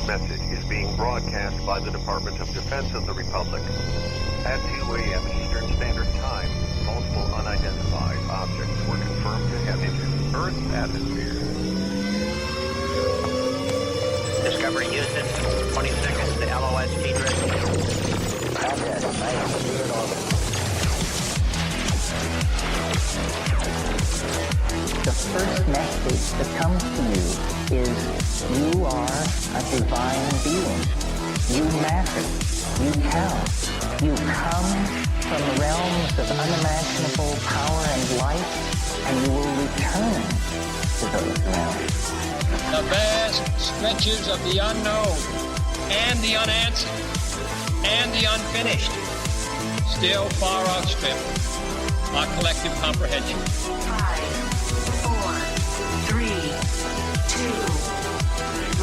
Message is being broadcast by the Department of Defense of the Republic. At 2 a.m. Eastern Standard Time, multiple unidentified objects were confirmed to have entered Earth's atmosphere. Discovery Houston, 20 seconds to LOS speed drift. Contact, nice, you're in orbit. The first message that comes to you is you are a divine being. You matter. You count. You come from realms of unimaginable power and light, and you will return to those realms. The vast stretches of the unknown and the unanswered and the unfinished still far outstrip our collective comprehension. 5, 4, 3, 2,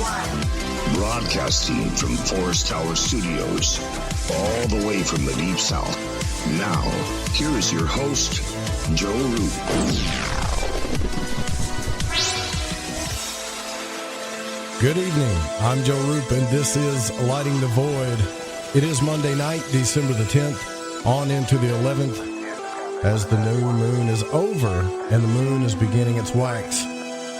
1. Broadcasting from Forest Tower Studios, all the way from the Deep South. Now, here is your host, Joe Root. Good evening. I'm Joe Roop, and this is Lighting the Void. It is Monday night, December the 10th, on into the 11th, as the new moon is over and the moon is beginning its wax.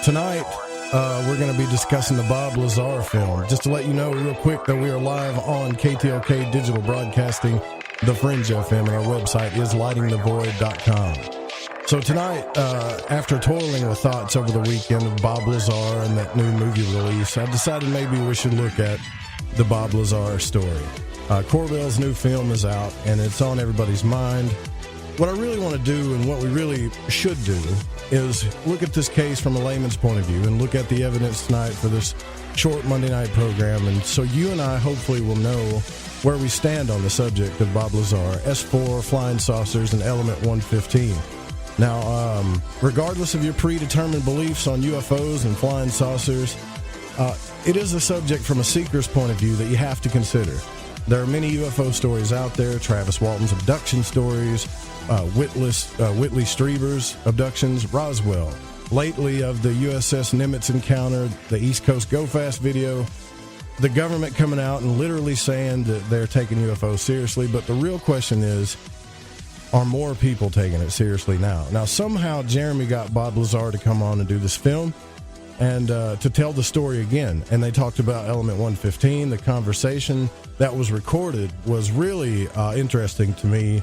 Tonight, we're going to be discussing the Bob Lazar film. Just to let you know real quick that we are live on KTLK Digital Broadcasting, The Fringe FM, and our website is lightingthevoid.com. So tonight, after toiling with thoughts over the weekend of Bob Lazar and that new movie release, I decided maybe we should look at the Bob Lazar story. Corbell's new film is out, and it's on everybody's mind. What I really want to do, and what we really should do, is look at this case from a layman's point of view and look at the evidence tonight for this short Monday night program. And so you and I hopefully will know where we stand on the subject of Bob Lazar, S4, flying saucers, and Element 115. Now, regardless of your predetermined beliefs on UFOs and flying saucers, it is a subject from a seeker's point of view that you have to consider. There are many UFO stories out there, Travis Walton's abduction stories, Whitley Strieber's abductions, Roswell. Lately of the USS Nimitz encounter, the East Coast Go Fast video, the government coming out and literally saying that they're taking UFOs seriously. But the real question is, are more people taking it seriously now? Now, somehow Jeremy got Bob Lazar to come on and do this film and to tell the story again. And they talked about Element 115. The conversation that was recorded was really interesting to me.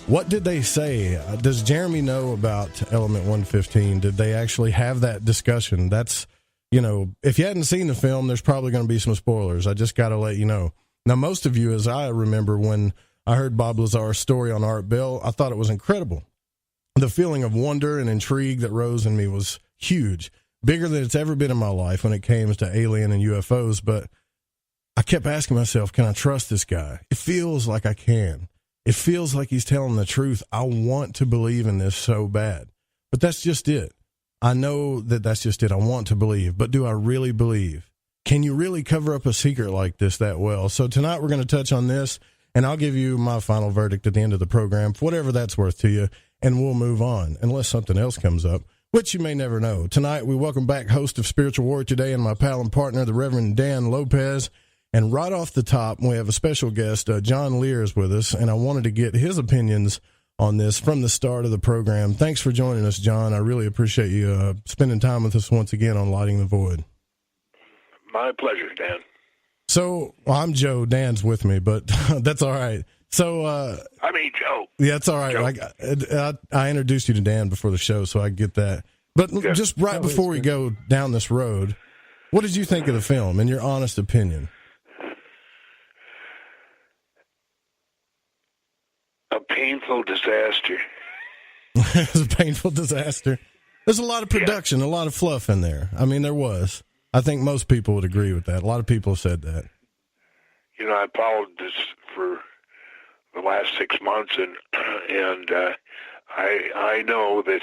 What did they say? Does Jeremy know about Element 115? Did they actually have that discussion? That's, you know, if you hadn't seen the film, there's probably going to be some spoilers. I just got to let you know. Now, most of you, as I remember, when I heard Bob Lazar's story on Art Bell, I thought it was incredible. The feeling of wonder and intrigue that rose in me was huge, bigger than it's ever been in my life when it came to alien and UFOs. But I kept asking myself, can I trust this guy? It feels like I can. It feels like he's telling the truth. I want to believe in this so bad. But that's just it. I know that that's just it. I want to believe. But do I really believe? Can you really cover up a secret like this that well? So tonight we're going to touch on this. And I'll give you my final verdict at the end of the program, for whatever that's worth to you, and we'll move on, unless something else comes up, which you may never know. Tonight, we welcome back host of Spiritual War Today and my pal and partner, the Reverend Dan Lopez. And right off the top, we have a special guest, John Lear is with us, and I wanted to get his opinions on this from the start of the program. Thanks for joining us, John. I really appreciate you spending time with us once again on Lighting the Void. My pleasure, Dan. So, well, I'm Joe. Dan's with me, but that's all right. So, I mean, Joe. Yeah, it's all right. I introduced you to Dan before the show, so I get that. But just right before we go down this road, what did you think of the film, in your honest opinion? A painful disaster. It was a painful disaster. There's a lot of production, a lot of fluff in there. I mean, there was. I think most people would agree with that. A lot of people have said that. You know, I followed this for the last 6 months, and I know that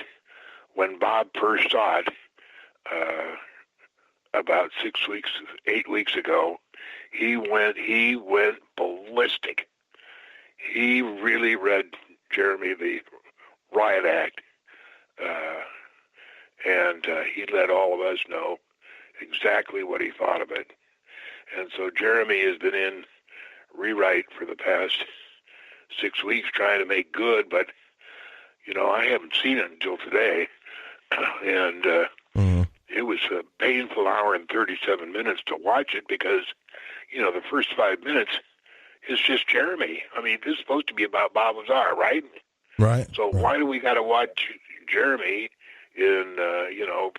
when Bob first saw it about 8 weeks ago, he went ballistic. He really read Jeremy the Riot Act, and he let all of us know exactly what he thought of it. And so Jeremy has been in rewrite for the past 6 weeks trying to make good, but, I haven't seen it until today. And it was a painful hour and 37 minutes to watch it because, the first 5 minutes is just Jeremy. I mean, this is supposed to be about Bob Lazar, right? Right. So why do we got to watch Jeremy in,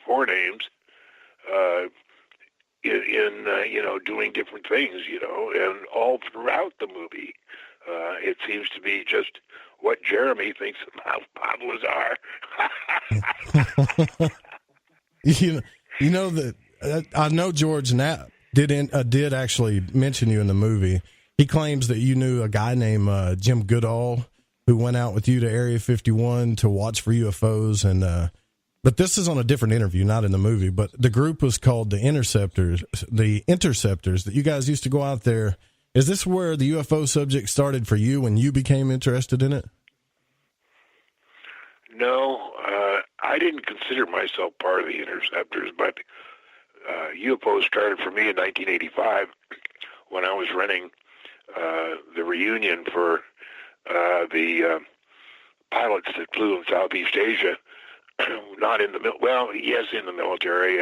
four names, doing different things, and all throughout the movie, it seems to be just what Jeremy thinks about Bob Lazar. I know George Knapp did actually mention you in the movie. He claims that you knew a guy named Jim Goodall who went out with you to Area 51 to watch for UFOs, and but this is on a different interview, not in the movie. But the group was called the Interceptors. The Interceptors. That you guys used to go out there. Is this where the UFO subject started for you when you became interested in it? No, I didn't consider myself part of the Interceptors, but UFOs started for me in 1985 when I was running the reunion for the pilots that flew in Southeast Asia. Not in the yes, in the military,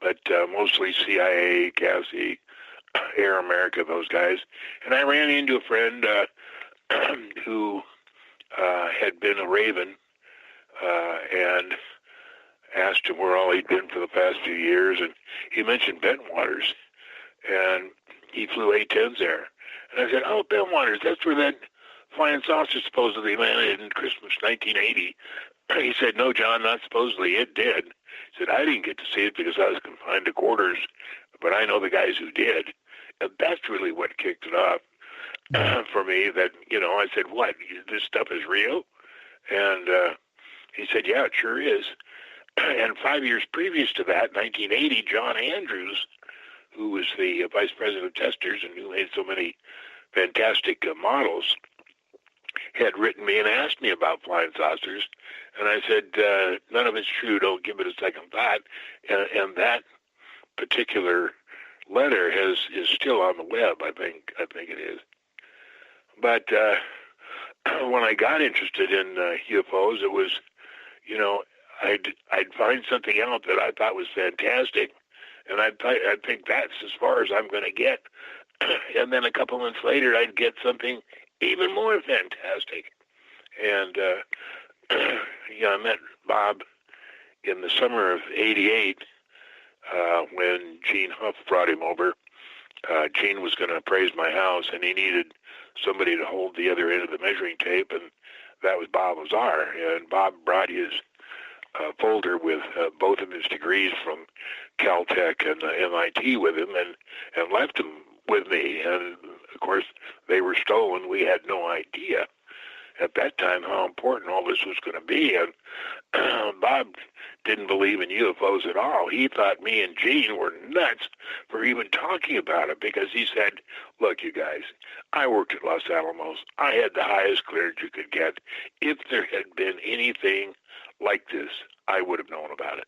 but mostly CIA, CASI, Air America, those guys. And I ran into a friend who had been a Raven, and asked him where all he'd been for the past few years, and he mentioned Bentwaters, and he flew A-10s there. And I said, "Oh, Bentwaters, that's where that flying saucer supposedly landed in Christmas 1980. He said, "No, John, not supposedly. It did." He said, "I didn't get to see it because I was confined to quarters, but I know the guys who did." And that's really what kicked it off for me, that, I said, "What, this stuff is real?" And he said, "Yeah, it sure is." And 5 years previous to that, 1980, John Andrews, who was the vice president of testers and who made so many fantastic models, had written me and asked me about flying saucers. And I said, none of it's true. Don't give it a second thought. And that particular letter is still on the web. I think it is. But when I got interested in UFOs, it was, I'd find something out that I thought was fantastic, and I'd think that's as far as I'm going to get. And then a couple months later, I'd get something even more fantastic. And I met Bob in the summer of '88 when Gene Huff brought him over. Gene was going to appraise my house, and he needed somebody to hold the other end of the measuring tape, and that was Bob Lazar. And Bob brought his folder with both of his degrees from Caltech and MIT with him, and left them with me. And of course, they were stolen. We had no idea at that time how important all this was going to be. And Bob didn't believe in UFOs at all. He thought me and Gene were nuts for even talking about it, because he said, "Look, you guys, I worked at Los Alamos. I had the highest clearance you could get. If there had been anything like this, I would have known about it."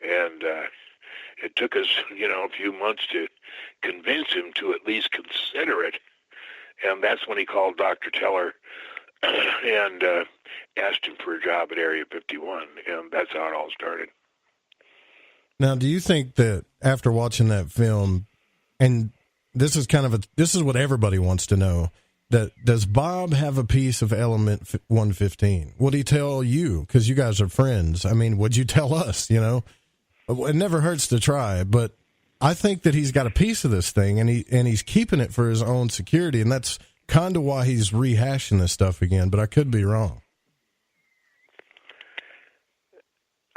And it took us, a few months to convince him to at least consider it. And that's when he called Dr. Teller and asked him for a job at Area 51. And that's how it all started. Now, do you think that after watching that film, and this is this is what everybody wants to know, that does Bob have a piece of Element 115? Would he tell you? Because you guys are friends. I mean, would you tell us, It never hurts to try, but I think that he's got a piece of this thing, and he's keeping it for his own security, and that's kind of why he's rehashing this stuff again, but I could be wrong.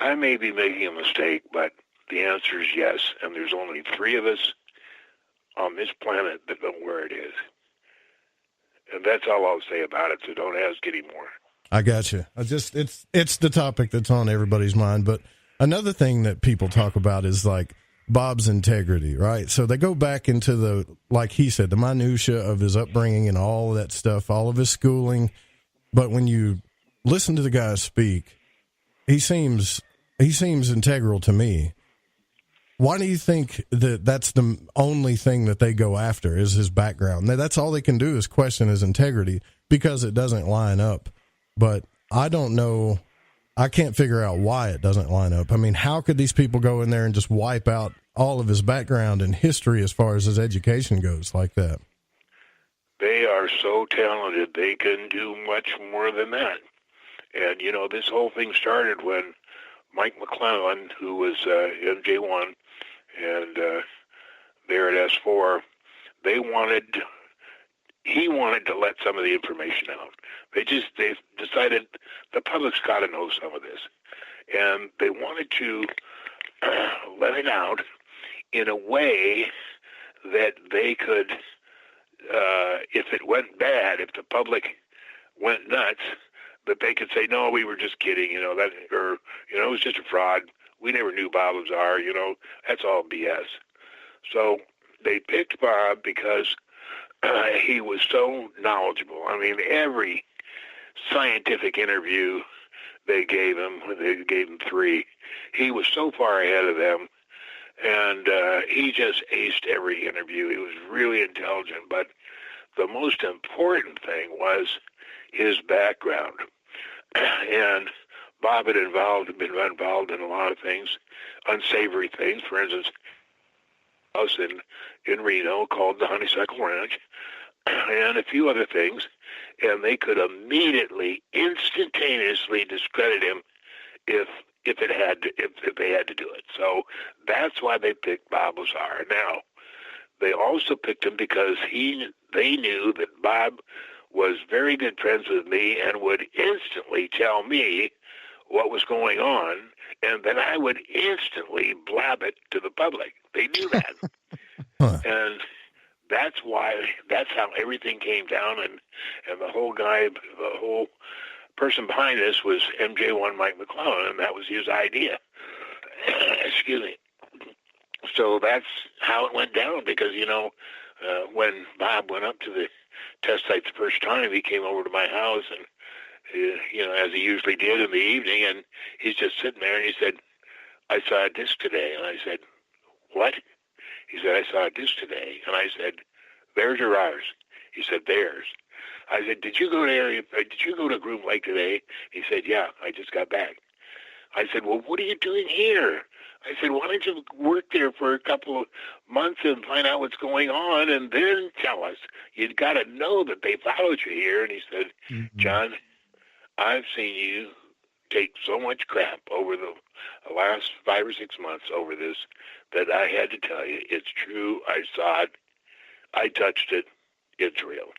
I may be making a mistake, but the answer is yes, and there's only 3 of us on this planet that know where it is. And that's all I'll say about it, so don't ask anymore. I got you. It's the topic that's on everybody's mind, but another thing that people talk about is like Bob's integrity, right? So they go back into the, like he said, the minutia of his upbringing and all of that stuff, all of his schooling. But when you listen to the guy speak, he seems he seems integral to me. Why do you think that that's the only thing that they go after is his background? That's all they can do is question his integrity because it doesn't line up. But I don't know. I can't figure out why it doesn't line up. I mean, how could these people go in there and just wipe out all of his background and history as far as his education goes like that? They are so talented, they can do much more than that. And, you know, this whole thing started when Mike McClellan, who was MJ1 and there at S4, he wanted to let some of the information out. They decided the public's got to know some of this. And they wanted to let it out in a way that they could, if it went bad, if the public went nuts, that they could say, no, we were just kidding, you know, it was just a fraud. We never knew Bob Lazar, you know, that's all BS. So they picked Bob because he was so knowledgeable. I mean, every scientific interview they gave him 3, he was so far ahead of them, and he just aced every interview. He was really intelligent, but the most important thing was his background. And Bob had been involved in a lot of things, unsavory things. For instance, house in Reno called the Honeysuckle Ranch, and a few other things. And they could immediately, instantaneously discredit him if they had to do it. So that's why they picked Bob Lazar. Now, they also picked him because they knew that Bob was very good friends with me and would instantly tell me what was going on, and then I would instantly blab it to the public. They knew that. And that's how everything came down, and the whole person behind this was MJ1 Mike McClellan, and that was his idea. Excuse me. So that's how it went down, because, you know, when Bob went up to the test site the first time, he came over to my house, and, you know, as he usually did in the evening, and he's just sitting there, and he said, I saw a disc today. And I said, what? He said, I saw a disc today. And I said, theirs or ours? He said, theirs. I said, did you go to Groom Lake today? He said, yeah, I just got back. I said, well, what are you doing here? I said, why don't you work there for a couple of months and find out what's going on and then tell us? You've got to know that they followed you here. And he said, John, I've seen you take so much crap over the last 5 or 6 months over this that I had to tell you, it's true. I saw it. I touched it. It's real.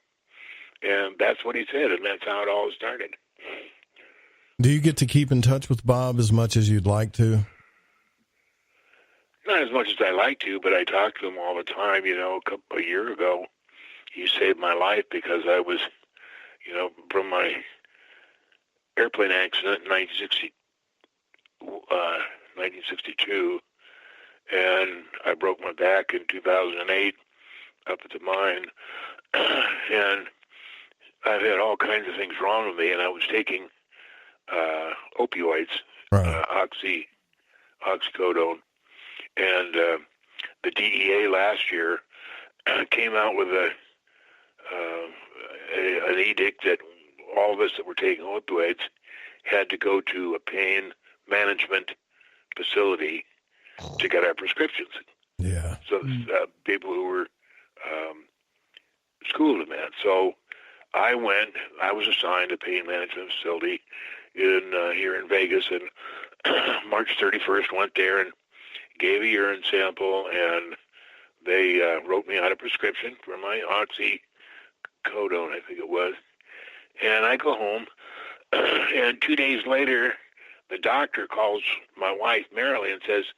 And that's what he said, and that's how it all started. Do you get to keep in touch with Bob as much as you'd like to? Not as much as I like to, but I talk to him all the time. You know, a year ago, he saved my life because I was, you know, from my airplane accident in 1962, and I broke my back in 2008 up at the mine, and I've had all kinds of things wrong with me, and I was taking opioids, right. oxycodone, and the DEA last year came out with an edict that all of us that were taking opioids had to go to a pain management facility to get our prescriptions. Yeah. So people who were schooled in that. So I was assigned a pain management facility here in Vegas, and March 31st went there and gave a urine sample, and they wrote me out a prescription for my oxycodone, I think it was. And I go home, and 2 days later, the doctor calls my wife, Marilyn, and says,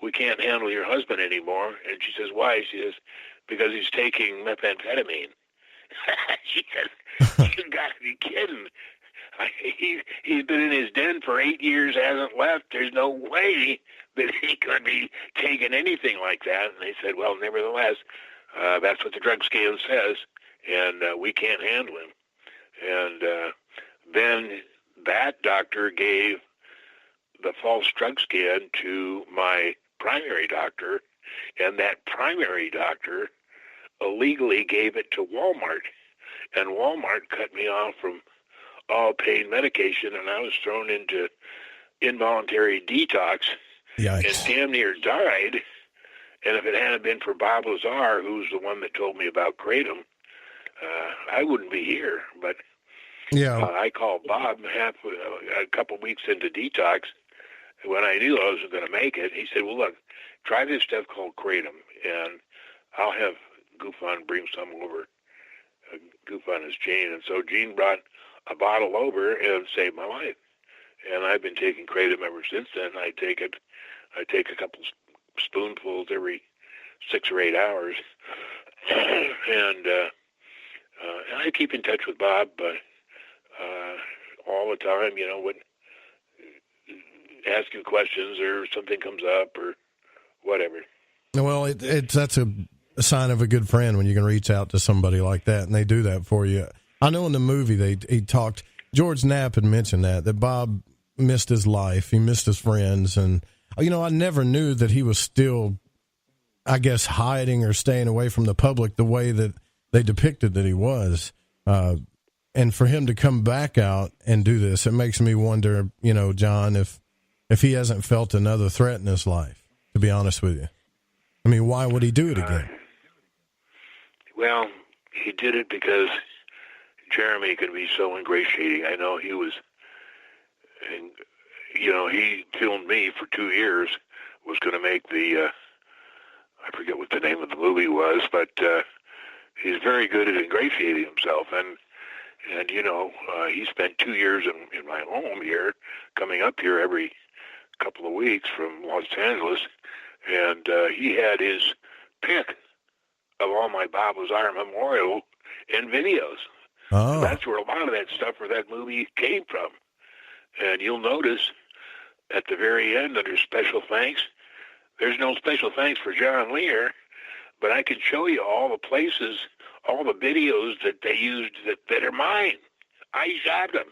we can't handle your husband anymore. And she says, why? She says, because he's taking methamphetamine. She says, you got to be kidding. He's been in his den for 8 years, hasn't left. There's no way that he could be taking anything like that. And they said, well, nevertheless, that's what the drug scale says, and we can't handle him. And then that doctor gave the false drug scan to my primary doctor, and that primary doctor illegally gave it to Walmart, and Walmart cut me off from all pain medication, and I was thrown into involuntary detox. Yikes. And damn near died. And if it hadn't been for Bob Lazar, who's the one that told me about Kratom, I wouldn't be here. But yeah, I called Bob a couple weeks into detox when I knew I wasn't going to make it. He said, well, look, try this stuff called Kratom, and I'll have Goofon bring some over, Goof on his Gene. And so Gene brought a bottle over and saved my life. And I've been taking Kratom ever since then. I take a couple spoonfuls every 6 or 8 hours. And I keep in touch with Bob all the time, ask him questions or something comes up or whatever. Well, that's a sign of a good friend when you can reach out to somebody like that, and they do that for you. I know in the movie he talked, George Knapp had mentioned that Bob missed his life, he missed his friends, and I never knew that he was still, I guess, hiding or staying away from the public the way that they depicted that he was. And for him to come back out and do this, it makes me wonder, John, if he hasn't felt another threat in his life, to be honest with you. I mean, why would he do it again? Well, he did it because Jeremy could be so ingratiating. I know he was, he filmed me for 2 years, was going to make I forget what the name of the movie was, but he's very good at ingratiating himself. And he spent 2 years in my home here, coming up here every couple of weeks from Los Angeles, and he had his pick of all my Bob Lazar memorial and videos. Oh. And that's where a lot of that stuff for that movie came from. And you'll notice at the very end under special thanks, there's no special thanks for John Lear, but I can show you all the places, all the videos that they used that are mine. I shot them.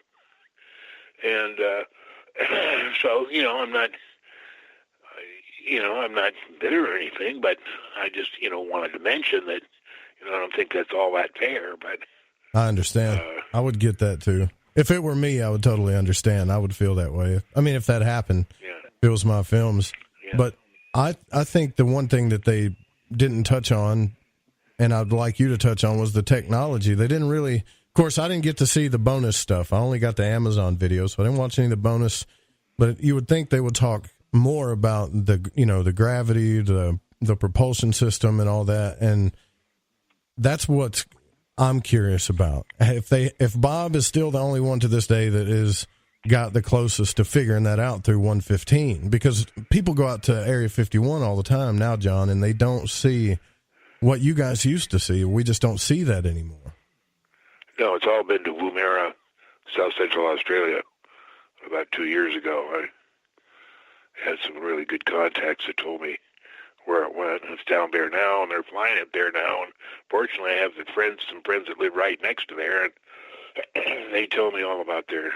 And so, I'm not bitter or anything, but I just, wanted to mention that, I don't think that's all that fair, but I understand. I would get that too. If it were me, I would totally understand. I would feel that way. I mean, if that happened, if it was my films. Yeah. But I think the one thing that they didn't touch on, and I'd like you to touch on, was the technology. They didn't really, of course, I didn't get to see the bonus stuff. I only got the Amazon videos, so I didn't watch any of the bonus. But you would think they would talk more about the gravity, the propulsion system, and all that. And that's what I'm curious about. If Bob is still the only one to this day that is got the closest to figuring that out through 115, because people go out to Area 51 all the time now, John, and they don't see what you guys used to see. We just don't see that anymore. No, it's all been to Woomera, South Central Australia. About 2 years ago, I had some really good contacts that told me where it went. It's down there now, and they're flying it there now. And fortunately, I have some friends that live right next to there, and they told me all about their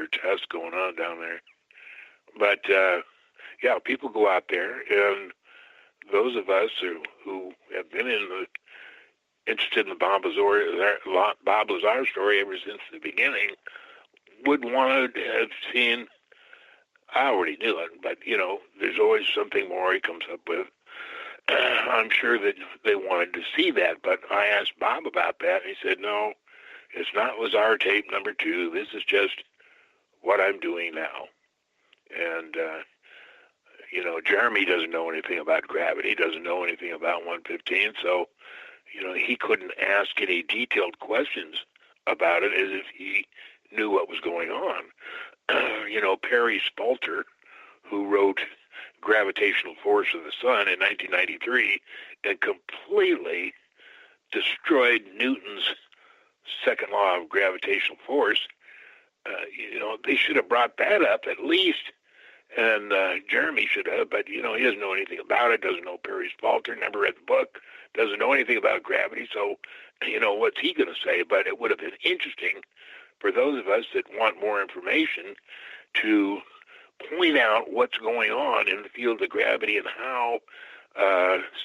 tests going on down there. But people go out there, and those of us who have been interested in the Bob Lazar story ever since the beginning would want to have seen. I already knew it, but, there's always something more he comes up with. I'm sure that they wanted to see that, but I asked Bob about that, and he said, no, it's not Lazar tape number 2. This is just what I'm doing now. And, Jeremy doesn't know anything about gravity, doesn't know anything about 115, so, he couldn't ask any detailed questions about it as if he knew what was going on. Perry Spalter, who wrote Gravitational Force of the Sun in 1993 and completely destroyed Newton's second law of gravitational force, they should have brought that up at least, and Jeremy should have, but, he doesn't know anything about it, doesn't know Perry Spalter, never read the book, doesn't know anything about gravity, so, what's he going to say? But it would have been interesting for those of us that want more information to point out what's going on in the field of gravity and how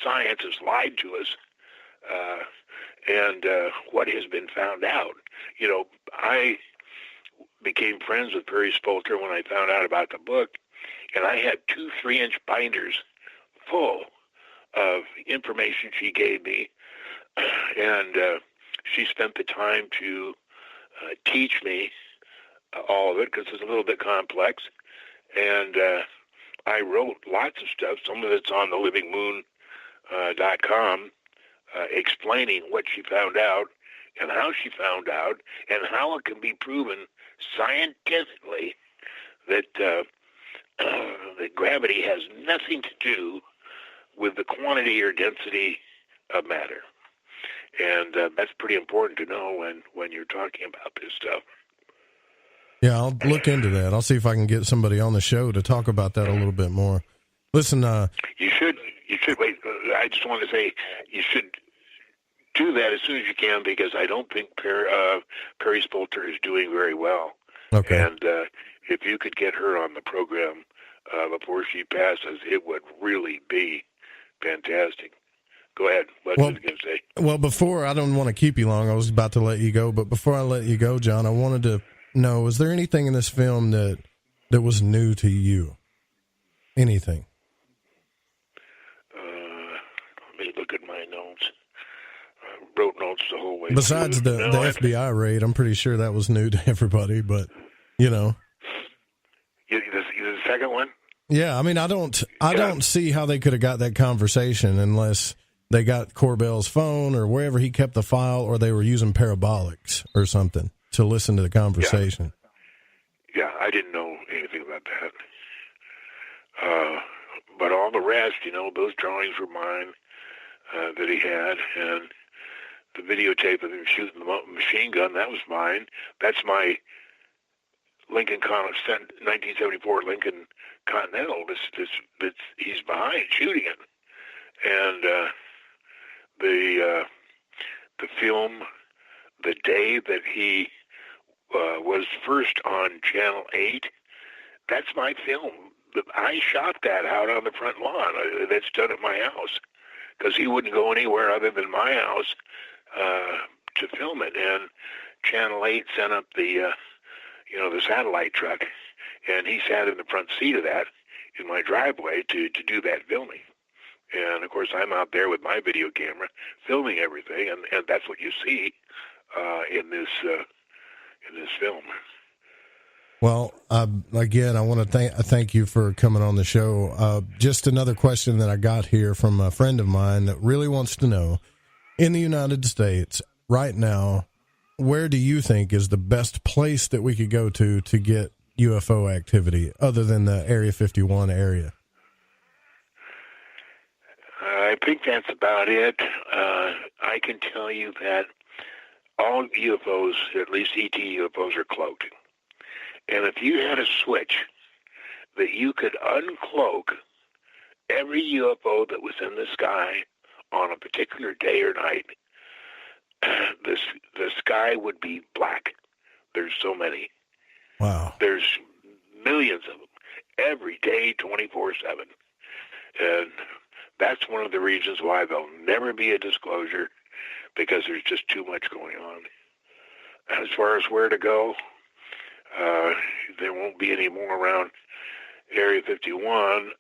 science has lied to us, and what has been found out. You know, I became friends with Perry Spolter when I found out about the book, and I had 2 3-inch binders full of information she gave me, and she spent the time to teach me all of it, because it's a little bit complex, and I wrote lots of stuff. Some of it's on the livingmoon.com, explaining what she found out and how she found out and how it can be proven scientifically that that gravity has nothing to do with the quantity or density of matter. And that's pretty important to know when you're talking about this stuff. Yeah, I'll look into that. I'll see if I can get somebody on the show to talk about that a little bit more. Listen, you should wait. I just want to say you should do that as soon as you can, because I don't think Perry Spolter is doing very well. Okay. And if you could get her on the program before she passes, it would really be fantastic. Go ahead. What was I going to say? Well, before, I don't want to keep you long. I was about to let you go, but before I let you go, John, I wanted to know, is there anything in this film that was new to you? Anything? Let me look at my notes. I wrote notes the whole way. Besides the FBI raid, I'm pretty sure that was new to everybody, but, you know. The second one? Yeah, I mean, I don't see how they could have got that conversation unless they got Corbell's phone or wherever he kept the file, or they were using parabolics or something to listen to the conversation. Yeah, I didn't know anything about that. But all the rest, you know, those drawings were mine that he had, and the videotape of him shooting the machine gun, that was mine. That's my Lincoln 1974 Lincoln Continental. He's behind shooting it, and the film, the day that he was first on Channel 8, that's my film. I shot that out on the front lawn. That's done at my house, because he wouldn't go anywhere other than my house to film it. And Channel 8 sent up the satellite truck, and he sat in the front seat of that in my driveway to do that filming. And of course, I'm out there with my video camera filming everything, and that's what you see in this film. Well, again, I want to thank you for coming on the show. Just another question that I got here from a friend of mine that really wants to know, in the United States right now, where do you think is the best place that we could go to get UFO activity other than the Area 51 area? I think that's about it. I can tell you that all UFOs, at least ET UFOs, are cloaked. And if you had a switch that you could uncloak every UFO that was in the sky on a particular day or night, the sky would be black. There's so many. Wow. There's millions of them every day, 24/7. And that's one of the reasons why there'll never be a disclosure, because there's just too much going on. As far as where to go, there won't be any more around Area 51.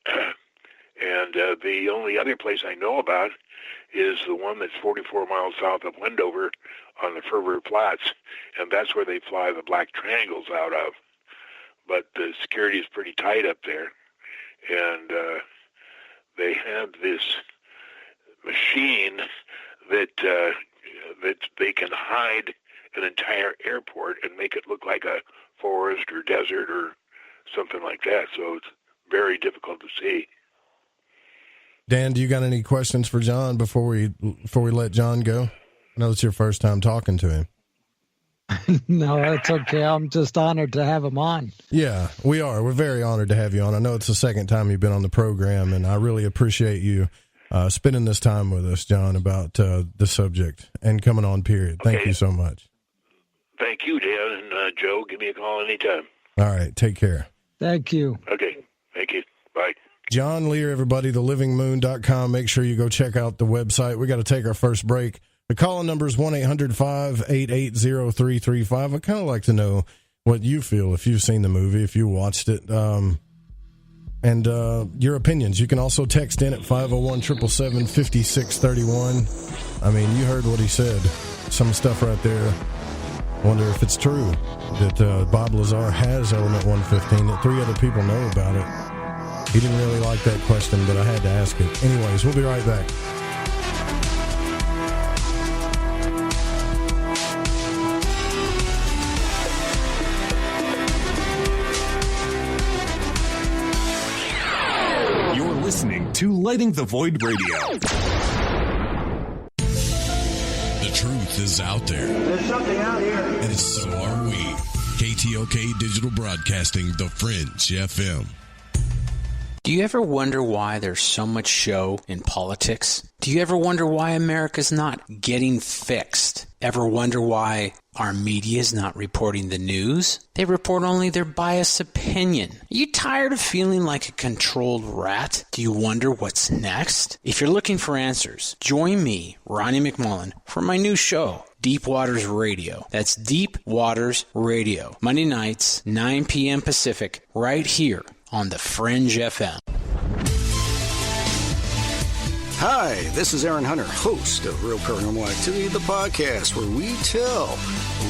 And the only other place I know about is the one that's 44 miles south of Wendover on the Fur River Flats, and that's where they fly the black triangles out of. But the security is pretty tight up there, and they have this machine that they can hide an entire airport and make it look like a forest or desert or something like that. So it's very difficult to see. Dan, do you got any questions for John before we let John go? I know it's your first time talking to him. No, that's okay. I'm just honored to have him on. Yeah, we are. We're very honored to have you on. I know it's the second time you've been on the program, and I really appreciate you spending this time with us, John, about the subject and coming on, period. Thank you so much. Thank you, Dan. And Joe, give me a call anytime. All right, take care. Thank you. Okay. Thank you. Bye. John Lear, everybody, thelivingmoon.com. Make sure you go check out the website. We got to take our first break. The call-in number is 1-800-588-0335. I'd kind of like to know what you feel if you've seen the movie, if you watched it, and your opinions. You can also text in at 501-777-5631. I mean, you heard what he said. Some stuff right there. Wonder if it's true that Bob Lazar has Element 115, that 3 other people know about it. He didn't really like that question, but I had to ask it. Anyways, we'll be right back. You're listening to Lighting the Void Radio. The truth is out there. There's something out here. And so are we. KTLK Digital Broadcasting, The Fringe FM. Do you ever wonder why there's so much show in politics? Do you ever wonder why America's not getting fixed? Ever wonder why our media is not reporting the news? They report only their biased opinion. Are you tired of feeling like a controlled rat? Do you wonder what's next? If you're looking for answers, join me, Ronnie McMullen, for my new show, Deep Waters Radio. That's Deep Waters Radio. Monday nights, 9 p.m. Pacific, right here on the Fringe FM. Hi, this is Aaron Hunter, host of Real Paranormal Activity, the podcast where we tell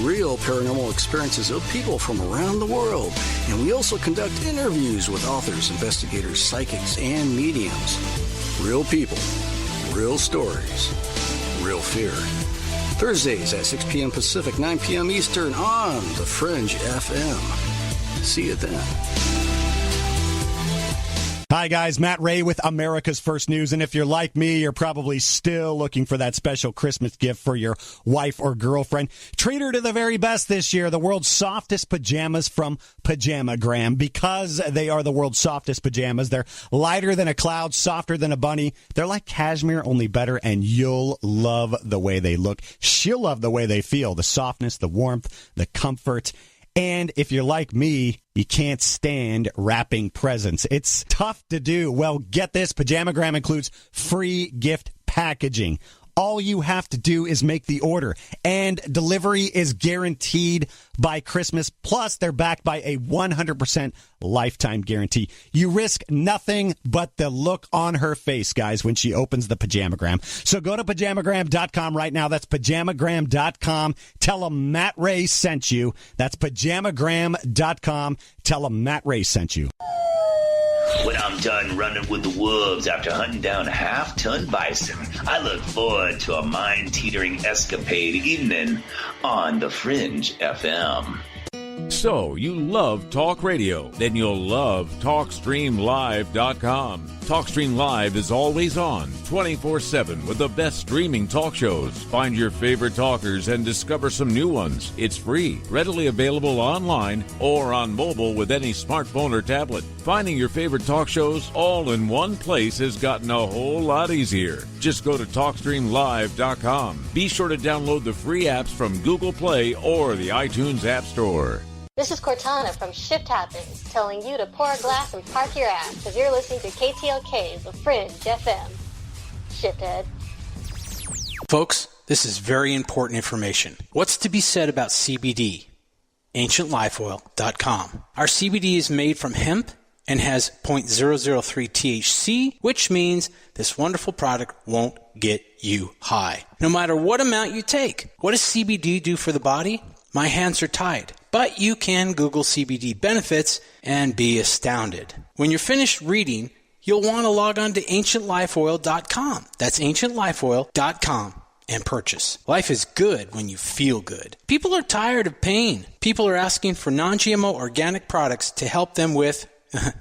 real paranormal experiences of people from around the world. And we also conduct interviews with authors, investigators, psychics, and mediums. Real people, real stories, real fear. Thursdays at 6 p.m. Pacific, 9 p.m. Eastern on the Fringe FM. See you then. Hi, guys. Matt Ray with America's First News. And if you're like me, you're probably still looking for that special Christmas gift for your wife or girlfriend. Treat her to the very best this year. The world's softest pajamas from Pajamagram. Because they are the world's softest pajamas, they're lighter than a cloud, softer than a bunny. They're like cashmere, only better, and you'll love the way they look. She'll love the way they feel. The softness, the warmth, the comfort. And if you're like me, you can't stand wrapping presents. It's tough to do. Well, get this. Pajamagram includes free gift packaging. All you have to do is make the order, and delivery is guaranteed by Christmas. Plus, they're backed by a 100% lifetime guarantee. You risk nothing but the look on her face, guys, when she opens the Pajamagram. So go to Pajamagram.com right now. That's Pajamagram.com. Tell them Matt Ray sent you. That's Pajamagram.com. Tell them Matt Ray sent you. When I'm done running with the wolves after hunting down a half-ton bison, I look forward to a mind-teetering escapade evening on the Fringe FM. So, you love talk radio? Then you'll love TalkStreamLive.com. TalkStream Live is always on, 24/7, with the best streaming talk shows. Find your favorite talkers and discover some new ones. It's free, readily available online or on mobile with any smartphone or tablet. Finding your favorite talk shows all in one place has gotten a whole lot easier. Just go to TalkStreamLive.com. Be sure to download the free apps from Google Play or the iTunes App Store. This is Cortana from Shift Happens, telling you to pour a glass and park your ass, because you're listening to KTLK, The Fringe FM. Shithead. Folks, this is very important information. What's to be said about CBD? AncientLifeOil.com. Our CBD is made from hemp and has 0.003 THC, which means this wonderful product won't get you high, no matter what amount you take. What does CBD do for the body? My hands are tied. But you can Google CBD benefits and be astounded. When you're finished reading, you'll want to log on to AncientLifeOil.com. That's AncientLifeOil.com and purchase. Life is good when you feel good. People are tired of pain. People are asking for non-GMO organic products to help them with,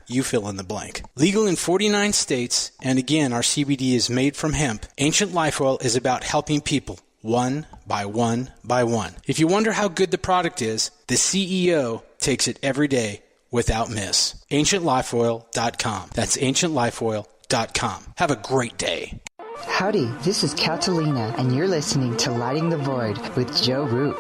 you fill in the blank. Legal in 49 states, and again, our CBD is made from hemp. Ancient Life Oil is about helping people. One by one by one. If you wonder how good the product is, the CEO takes it every day without miss. AncientLifeOil.com. That's AncientLifeOil.com. Have a great day. Howdy, this is Catalina, and you're listening to Lighting the Void with Joe Roop.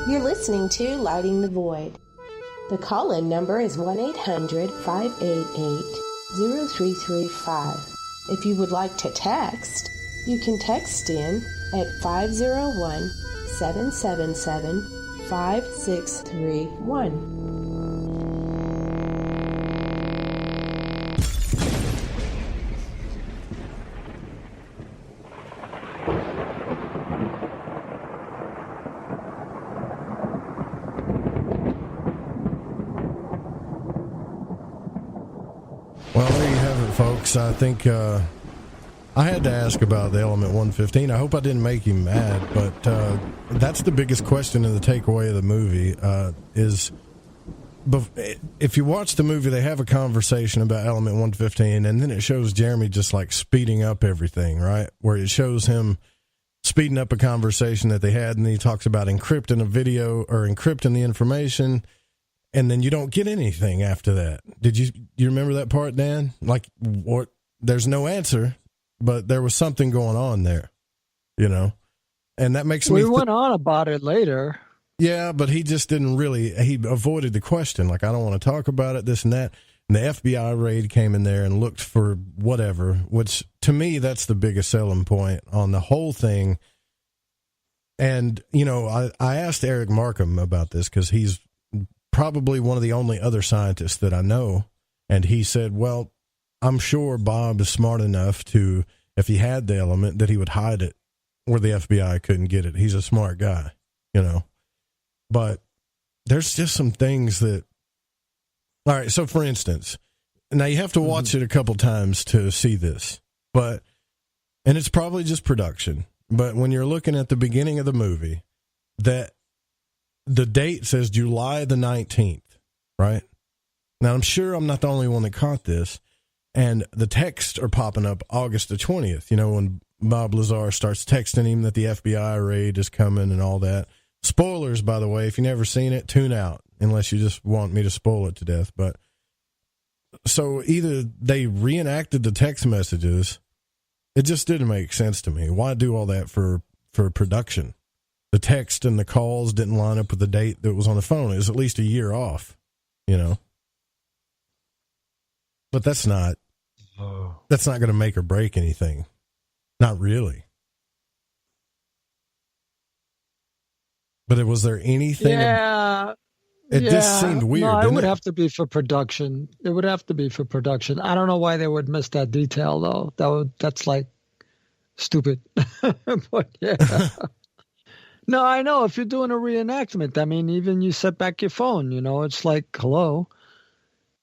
You're listening to Lighting the Void. The call-in number is 1-800-588-0335. If you would like to text, you can text in at 501-777-5631. Well, there you have it, folks. I think I had to ask about the Element 115. I hope I didn't make him mad, but that's the biggest question in the takeaway of the movie is if you watch the movie, they have a conversation about Element 115, and then it shows Jeremy just like speeding up everything, right? Where it shows him speeding up a conversation that they had, and he talks about encrypting a video or encrypting the information. And then you don't get anything after that. Did you remember that part, Dan? Like, what? There's no answer, but there was something going on there, you know? And that makes me... We went on about it later. Yeah, but he just didn't really... He avoided the question. Like, I don't want to talk about it, this and that. And the FBI raid came in there and looked for whatever, which, to me, that's the biggest selling point on the whole thing. And, you know, I asked Eric Markham about this because he's probably one of the only other scientists that I know. And he said, well, I'm sure Bob is smart enough to, if he had the element, that he would hide it where the FBI couldn't get it. He's a smart guy, you know. But there's just some things that, all right, so for instance, now you have to watch it a couple times to see this, but, and it's probably just production, but when you're looking at the beginning of the movie, that the date says July the 19th, right? Now, I'm sure I'm not the only one that caught this, and the texts are popping up August the 20th, you know, when Bob Lazar starts texting him that the FBI raid is coming and all that. Spoilers, by the way, if you've never seen it, tune out, unless you just want me to spoil it to death. But so either they reenacted the text messages, it just didn't make sense to me. Why do all that for production? The text and the calls didn't line up with the date that was on the phone. It was at least a year off, you know. But that's not going to make or break anything. Not really. But was there anything? Yeah. It just seemed weird. No, didn't it would have to be for production. It would have to be for production. I don't know why they would miss that detail, though. That's like stupid. But yeah. No, I know. If you're doing a reenactment, I mean, even you set back your phone, you know, it's like, hello.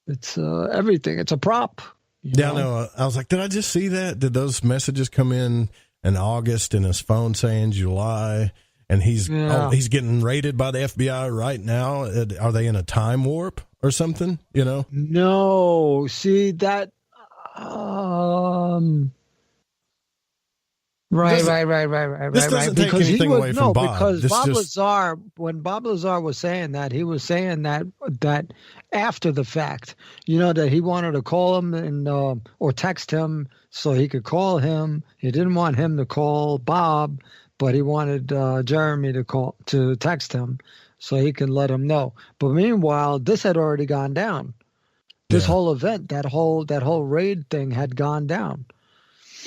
It's everything. It's a prop. Yeah, I know. I was like, did I just see that? Did those messages come in August and his phone saying July? And he's getting raided by the FBI right now. Are they in a time warp or something? You know? No. See that? Right. This doesn't take anything away from Bob. Because Lazar, when Bob Lazar was saying that, he was saying that after the fact, you know, that he wanted to call him and or text him so he could call him. He didn't want him to call Bob, but he wanted Jeremy to text him so he can let him know. But meanwhile, this had already gone down. This whole event, that whole raid thing had gone down.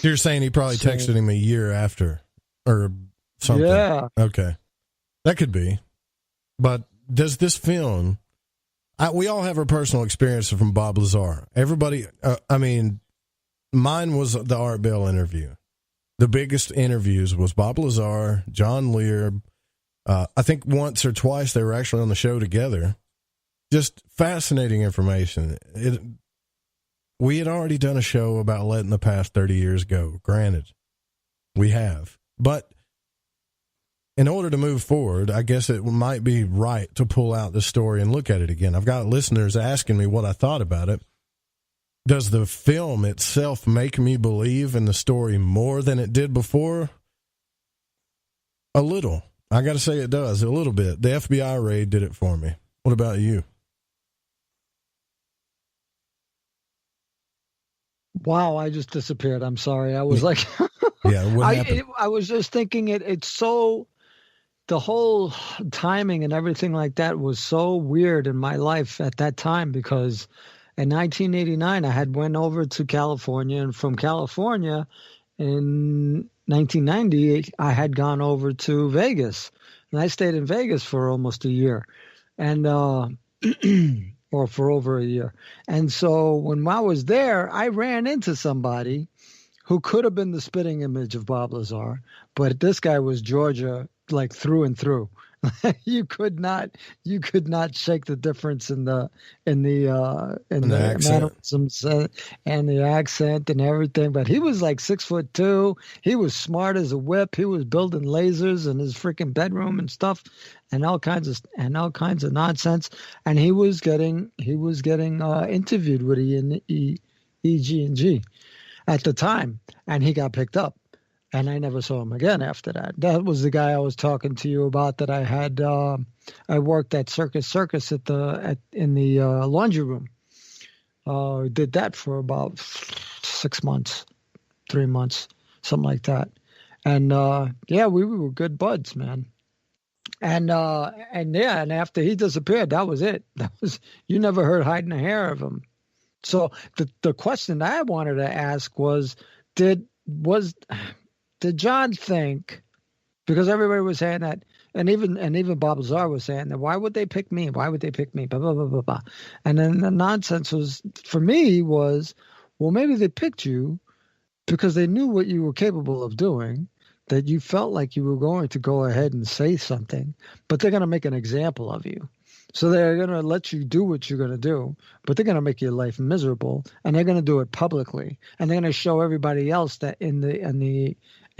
You're saying he probably texted him a year after or something. Yeah. Okay. That could be. But does this film, we all have our personal experiences from Bob Lazar. Everybody, I mean, mine was the Art Bell interview. The biggest interviews was Bob Lazar, John Lear. I think once or twice they were actually on the show together. Just fascinating information. We had already done a show about letting the past 30 years go. Granted, we have. But in order to move forward, I guess it might be right to pull out the story and look at it again. I've got listeners asking me what I thought about it. Does the film itself make me believe in the story more than it did before? A little. I got to say it does, a little bit. The FBI raid did it for me. What about you? Wow, I just disappeared. I'm sorry. I was like, yeah, what happened? I was just thinking it's so the whole timing and everything like that was so weird in my life at that time, because in 1989 I had went over to California, and from California in 1990 I had gone over to Vegas, and I stayed in Vegas for almost a year, and or for over a year. And so when I was there, I ran into somebody who could have been the spitting image of Bob Lazar, but this guy was Georgia like through and through. you could not shake the difference in the mannerisms and the accent and everything. But he was like 6'2". He was smart as a whip. He was building lasers in his freaking bedroom and stuff, and all kinds of nonsense. And he was getting interviewed with EG&G at the time, and he got picked up. And I never saw him again after that. That was the guy I was talking to you about that I had. I worked at Circus in the laundry room. Did that for about 6 months, 3 months, something like that. And we were good buds, man. And after he disappeared, that was it. You never heard hiding a hair of him. So the question I wanted to ask was, did John think, because everybody was saying that, and even Bob Lazar was saying that, why would they pick me? Why would they pick me? Blah, blah, blah, blah, blah. And then the nonsense was, for me, was, well, maybe they picked you because they knew what you were capable of doing, that you felt like you were going to go ahead and say something, but they're going to make an example of you. So they're going to let you do what you're going to do, but they're going to make your life miserable, and they're going to do it publicly, and they're going to show everybody else that in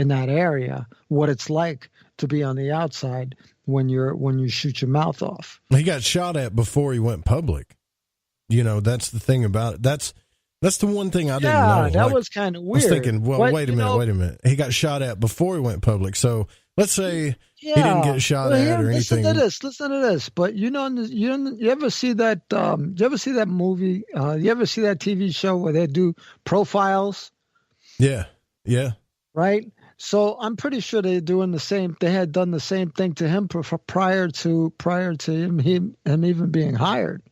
that area what it's like to be on the outside when you shoot your mouth off. He got shot at before he went public. That's the thing about it. That's the one thing I didn't know. Yeah, that was kind of weird. I was thinking, well, wait a minute. He got shot at before he went public. So let's say he didn't get shot at or anything. Listen to this. But you ever see that? You ever see that movie? You ever see that TV show where they do profiles? Yeah. Right. So I'm pretty sure they're doing the same. They had done the same thing to him prior to him even being hired.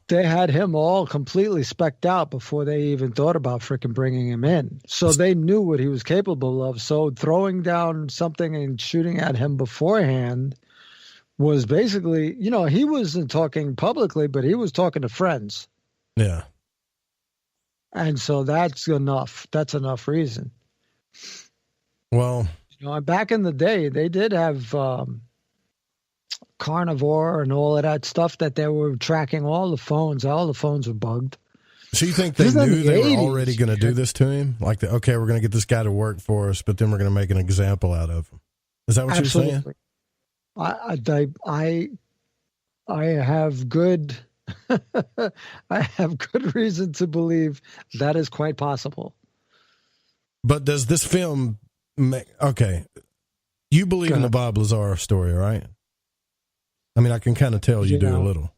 They had him all completely specced out before they even thought about freaking bringing him in. So they knew what he was capable of. So throwing down something and shooting at him beforehand was basically, he wasn't talking publicly, but he was talking to friends. Yeah. And so that's enough. That's enough reason. Well, back in the day, they did have Carnivore and all of that stuff that they were tracking all the phones. All the phones were bugged. So you think they knew they were already going to do this to him? Like, okay, we're going to get this guy to work for us, but then we're going to make an example out of him. Is that what you're saying? I have good... I have good reason to believe that is quite possible. But does this film okay, you believe in the Bob Lazar story, right? I mean, I can kind of tell you do a little.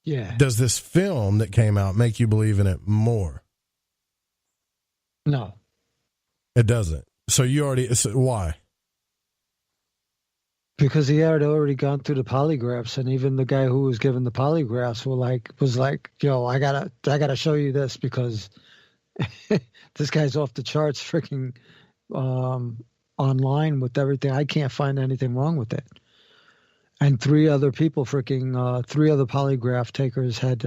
Yeah. Does this film that came out make you believe in it more? No. It doesn't. So why? Because he had already gone through the polygraphs, and even the guy who was given the polygraphs was like, yo, I gotta show you this, because this guy's off the charts freaking online with everything. I can't find anything wrong with it. And three other polygraph takers had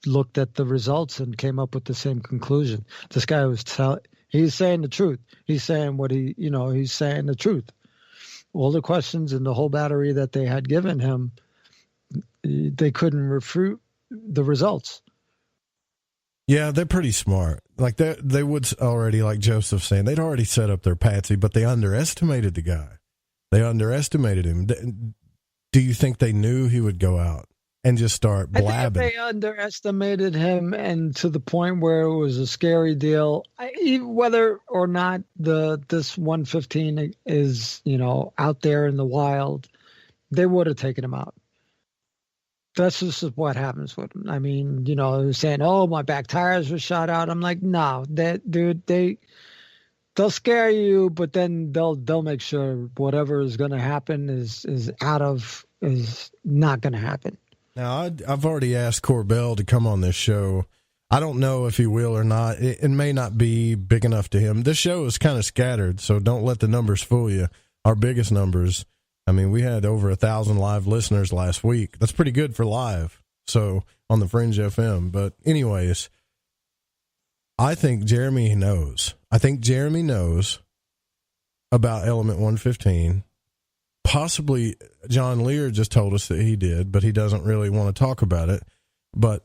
looked at the results and came up with the same conclusion. This guy he's saying the truth. He's saying he's saying the truth. All the questions and the whole battery that they had given him, they couldn't refute the results. Yeah, they're pretty smart. Like they would already, like Joseph saying, they'd already set up their patsy, but they underestimated the guy. They underestimated him. Do you think they knew he would go out and just start blabbing? I think they underestimated him, and to the point where it was a scary deal. Whether or not this 115 is out there in the wild, they would have taken him out. That's just what happens with him. I mean, saying, "Oh, my back tires were shot out." I'm like, no, that dude, they'll scare you, but then they'll make sure whatever is going to happen is not going to happen. Now, I've already asked Corbell to come on this show. I don't know if he will or not. It may not be big enough to him. This show is kind of scattered, so don't let the numbers fool you. Our biggest numbers, I mean, we had over 1,000 live listeners last week. That's pretty good for live, so on the Fringe FM. But anyways, I think Jeremy knows. I think Jeremy knows about Element 115. Possibly John Lear just told us that he did, but he doesn't really want to talk about it. But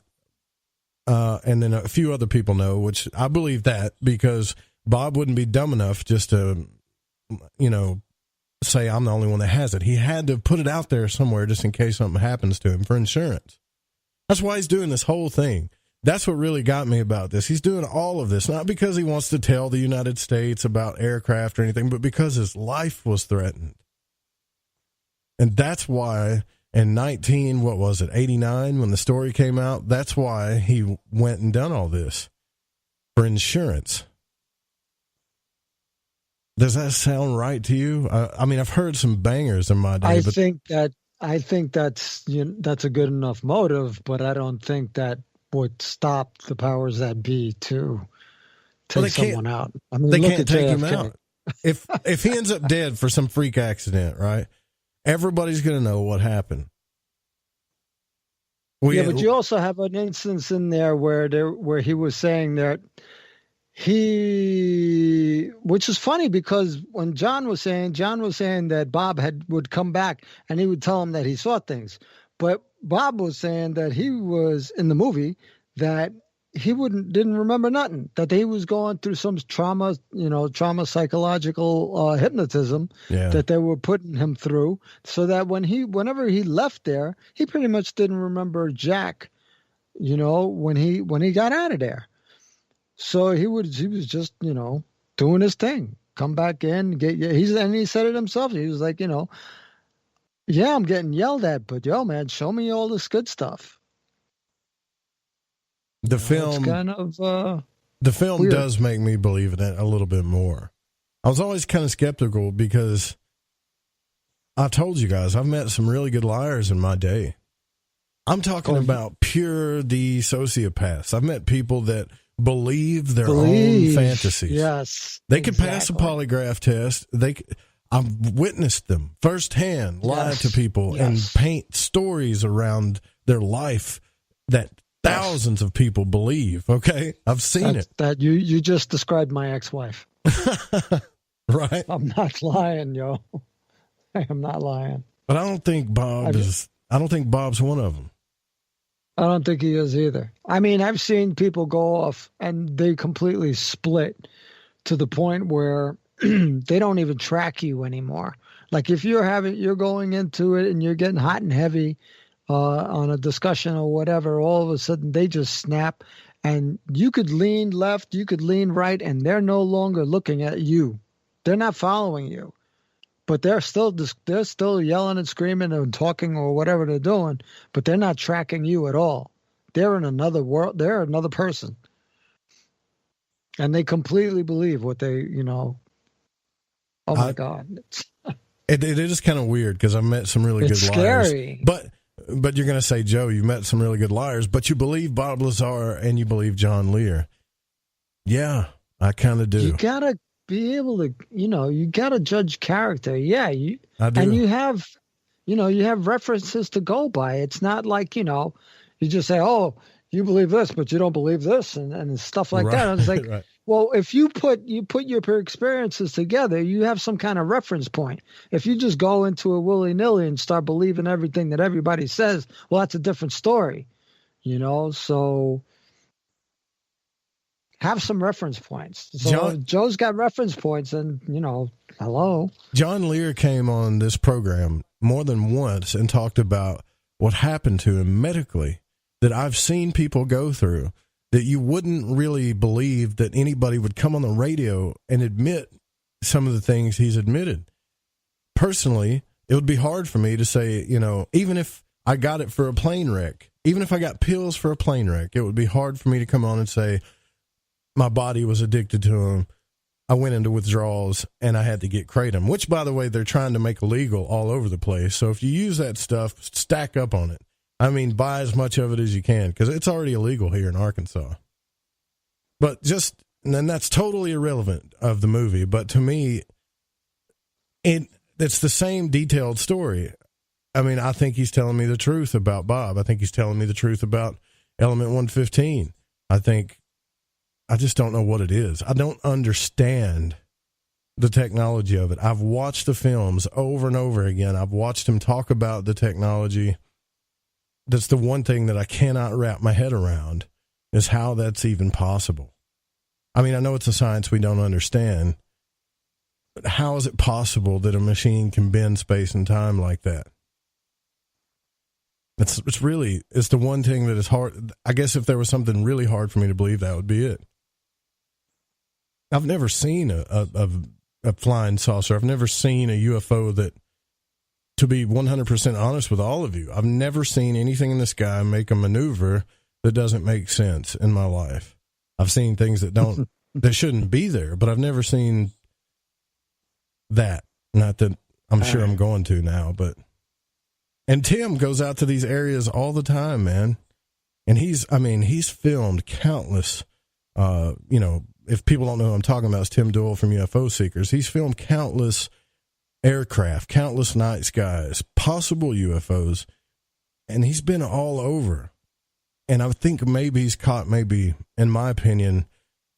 and then a few other people know, which I believe that, because Bob wouldn't be dumb enough just to, say I'm the only one that has it. He had to put it out there somewhere just in case something happens to him for insurance. That's why he's doing this whole thing. That's what really got me about this. He's doing all of this, not because he wants to tell the United States about aircraft or anything, but because his life was threatened. And that's why in 89, when the story came out, that's why he went and done all this for insurance. Does that sound right to you? I mean, I've heard some bangers in my day. I think that's a good enough motive, but I don't think that would stop the powers that be to take someone out. I mean, they look can't at take JFK. him out. If he ends up dead for some freak accident, right? Everybody's going to know what happened. But you also have an instance in there where he was saying that which is funny, because when John was saying that Bob would come back and he would tell him that he saw things, but Bob was saying that he was in the movie that he didn't remember nothing, that he was going through some trauma psychological hypnotism that they were putting him through, so that whenever he left there, he pretty much didn't remember jack, when he got out of there. So he was just, doing his thing, come back in, and he said it himself. He was like, yeah, I'm getting yelled at, but yo, man, show me all this good stuff. The film kind of the film weird. Does make me believe in it a little bit more. I was always kind of skeptical because I told you guys I've met some really good liars in my day. I'm talking about pure sociopaths. I've met people that believe their own fantasies. Yes, they could pass a polygraph test. I've witnessed them firsthand lie to people and paint stories around their life that thousands of people believe. Okay, I've seen it. That you just described my ex-wife. Right. I'm not lying, yo. I am not lying. But I don't think Bob's one of them. I don't think he is either. I mean, I've seen people go off and they completely split to the point where they don't even track you anymore. Like if you're going into it and you're getting hot and heavy on a discussion or whatever, all of a sudden they just snap, and you could lean left, you could lean right, and they're no longer looking at you. They're not following you, but they're still yelling and screaming and talking or whatever they're doing, but they're not tracking you at all. They're in another world. They're another person, and they completely believe what they, Oh my God. It is kind of weird because I've met some really good liars. Scary. But you're going to say, Joe, you've met some really good liars, but you believe Bob Lazar and you believe John Lear. Yeah, I kind of do. You got to be able to, you got to judge character. Yeah. I do. And you have references to go by. It's not like, you just say, oh, you believe this, but you don't believe this and stuff like that. I was like, right. Well, if you put your experiences together, you have some kind of reference point. If you just go into a willy-nilly and start believing everything that everybody says, well, that's a different story, so have some reference points. So Joe's got reference points, and, hello. John Lear came on this program more than once and talked about what happened to him medically that I've seen people go through, that you wouldn't really believe that anybody would come on the radio and admit some of the things he's admitted. Personally, it would be hard for me to say, even if I got it for a plane wreck, even if I got pills for a plane wreck, it would be hard for me to come on and say my body was addicted to them I went into withdrawals and I had to get kratom, which, by the way, they're trying to make illegal all over the place. So if you use that stuff, stack up on it. I mean, buy as much of it as you can, because it's already illegal here in Arkansas. But and that's totally irrelevant of the movie. But to me, it's the same detailed story. I mean, I think he's telling me the truth about Bob. I think he's telling me the truth about Element 115. I just don't know what it is. I don't understand the technology of it. I've watched the films over and over again. I've watched him talk about the technology. That's the one thing that I cannot wrap my head around, is how that's even possible. I mean, I know it's a science we don't understand, but how is it possible that a machine can bend space and time like that? It's the one thing that is hard. I guess if there was something really hard for me to believe, that would be it. I've never seen a flying saucer. I've never seen a UFO that, to be 100% honest with all of you, I've never seen anything in the sky make a maneuver that doesn't make sense in my life. I've seen things that shouldn't be there, but I've never seen that. Not that I'm sure I'm going to now, but. And Tim goes out to these areas all the time, man. And he's filmed countless, if people don't know who I'm talking about, it's Tim Doyle from UFO Seekers. He's filmed countless aircraft, countless night skies, possible UFOs, and he's been all over. And I think maybe he's caught, in my opinion,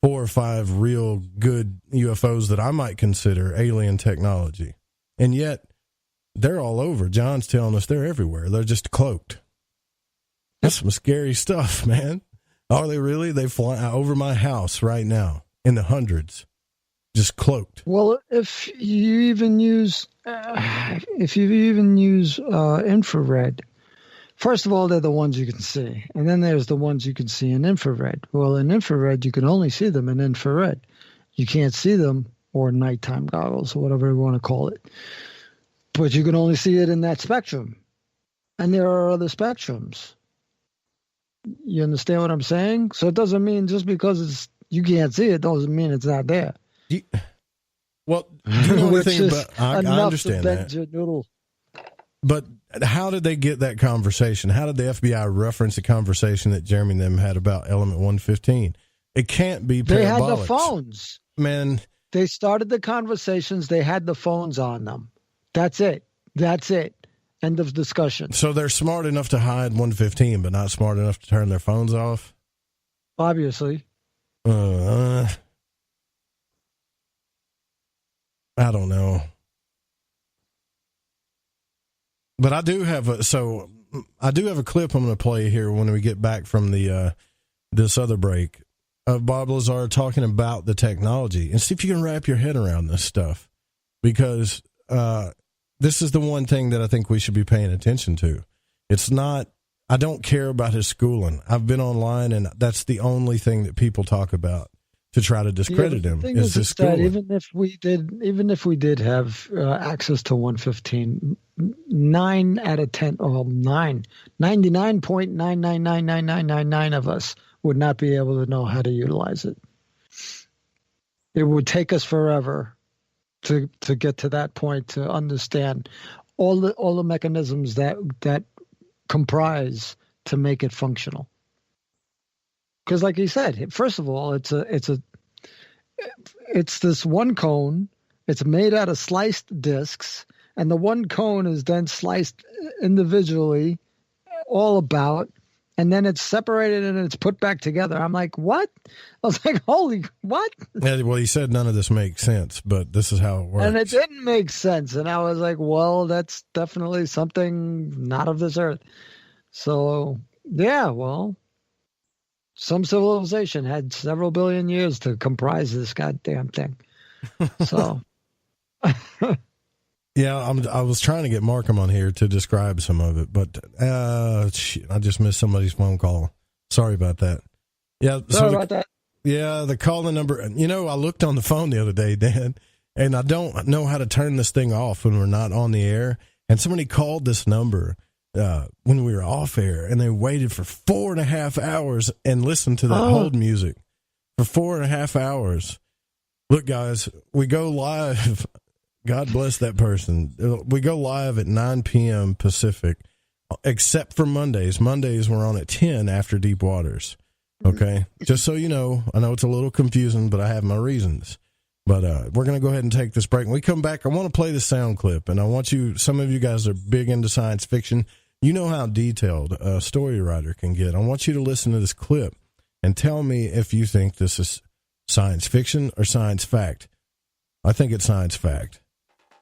4 or 5 real good UFOs that I might consider alien technology. And yet, they're all over. John's telling us they're everywhere. They're just cloaked. That's some scary stuff, man. Are they really? They fly over my house right now in the hundreds, just cloaked. Well, if you even use infrared, first of all, they're the ones you can see, and then there's the ones you can see in infrared. Well, in infrared, you can only see them in infrared. You can't see them, or nighttime goggles, or whatever you want to call it. But you can only see it in that spectrum, and there are other spectrums. You understand what I'm saying? So it doesn't mean just because you can't see it doesn't mean it's not there. Do you know anything about? I understand that. But how did they get that conversation? How did the FBI reference the conversation that Jeremy and them had about Element 115? It can't be parabolics. They had the phones. Man. They started the conversations. They had the phones on them. That's it. End of discussion. So they're smart enough to hide 115, but not smart enough to turn their phones off? Obviously. I don't know. But I do have a clip I'm going to play here when we get back from this other break of Bob Lazar talking about the technology, and see if you can wrap your head around this stuff, because this is the one thing that I think we should be paying attention to. It's not, I don't care about his schooling. I've been online, and that's the only thing that people talk about to try to discredit him is his schooling. Even if we did have access to 115, 9 out of 10, 99.9999999 of us would not be able to know how to utilize it. It would take us forever to get to that point, to understand all the mechanisms that comprise to make it functional. Because, like you said, first of all, it's this one cone. It's made out of sliced discs, and the one cone is then sliced individually, all about, and then it's separated and it's put back together. I'm like, what? I was like, holy, what? Yeah, well, he said none of this makes sense, but this is how it works. And it didn't make sense. And I was like, well, that's definitely something not of this earth. So, yeah, well, some civilization had several billion years to comprise this goddamn thing. So... Yeah, I was trying to get Markham on here to describe some of it, but shit, I just missed somebody's phone call. Sorry about that. Yeah, sorry about that. Yeah, the calling number. I looked on the phone the other day, Dan, and I don't know how to turn this thing off when we're not on the air. And somebody called this number when we were off air, and they waited for 4.5 hours and listened to that hold music for 4.5 hours. Look, guys, we go live. God bless that person. We go live at 9 p.m. Pacific, except for Mondays. Mondays we're on at 10 after Deep Waters. Okay? Just so you know, I know it's a little confusing, but I have my reasons. But we're going to go ahead and take this break. When we come back, I want to play the sound clip, and I want you, some of you guys are big into science fiction. You know how detailed a story writer can get. I want you to listen to this clip and tell me if you think this is science fiction or science fact. I think it's science fact.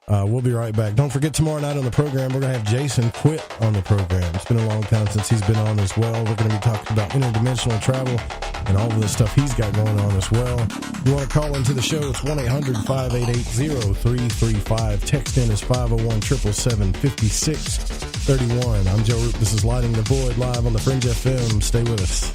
We'll be right back. Don't forget, tomorrow night on the program, we're going to have Jason Quitt on the program. It's been a long time since he's been on as well. We're going to be talking about interdimensional travel and all of the stuff he's got going on as well. If you want to call into the show, it's 1-800-588-0335. Text in is 501-777-5631. I'm Joe Roop. This is Lighting the Void live on the Fringe FM. Stay with us.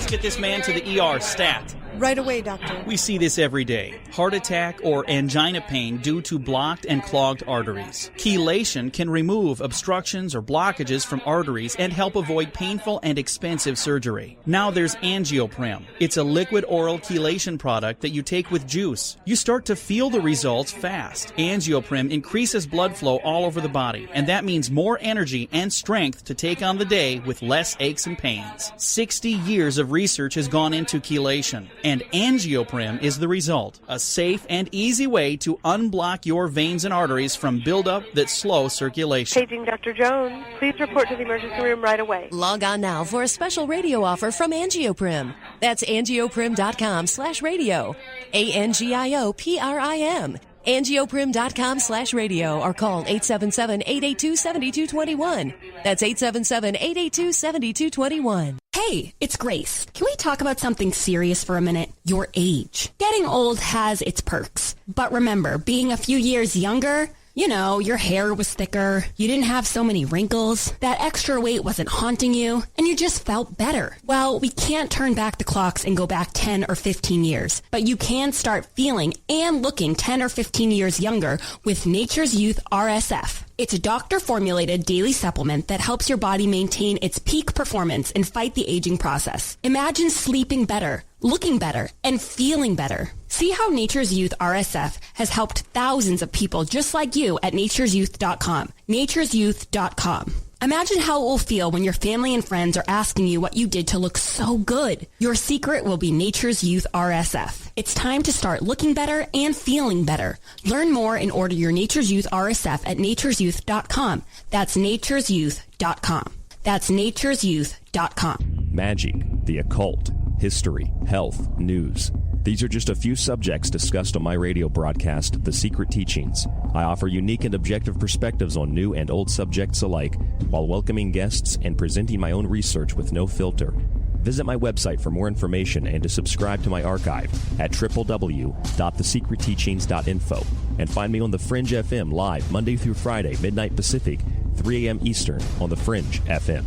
Get this man to the ER stat. Right away, doctor. We see this every day. Heart attack or angina pain due to blocked and clogged arteries. Chelation can remove obstructions or blockages from arteries and help avoid painful and expensive surgery. Now there's Angioprim. It's a liquid oral chelation product that you take with juice. You start to feel the results fast. Angioprim increases blood flow all over the body, and that means more energy and strength to take on the day with less aches and pains. 60 years of research has gone into chelation, and Angioprim is the result. A safe and easy way to unblock your veins and arteries from buildup that slow circulation. Paging Dr. Jones. Please report to the emergency room right away. Log on now for a special radio offer from Angioprim. That's angioprim.com/radio. ANGIOPRIM. Angioprim.com/radio or call 877-882-7221. That's 877-882-7221. Hey, it's Grace. Can we talk about something serious for a minute? Your age. Getting old has its perks. But remember, being a few years younger, you know, your hair was thicker, you didn't have so many wrinkles, that extra weight wasn't haunting you, and you just felt better. Well, we can't turn back the clocks and go back 10 or 15 years, but you can start feeling and looking 10 or 15 years younger with Nature's Youth RSF. It's a doctor-formulated daily supplement that helps your body maintain its peak performance and fight the aging process. Imagine sleeping better, looking better, and feeling better. See how Nature's Youth RSF has helped thousands of people just like you at nature'syouth.com. nature'syouth.com. Imagine how it will feel when your family and friends are asking you what you did to look so good. Your secret will be Nature's Youth RSF. It's time to start looking better and feeling better. Learn more and order your Nature's Youth RSF at nature'syouth.com. That's nature'syouth.com. That's nature'syouth.com. Magic, the occult, history, health, news. These are just a few subjects discussed on my radio broadcast, The Secret Teachings. I offer unique and objective perspectives on new and old subjects alike, while welcoming guests and presenting my own research with no filter. Visit my website for more information and to subscribe to my archive at www.thesecretteachings.info. And find me on The Fringe FM live Monday through Friday, midnight Pacific, 3 a.m. Eastern on The Fringe FM.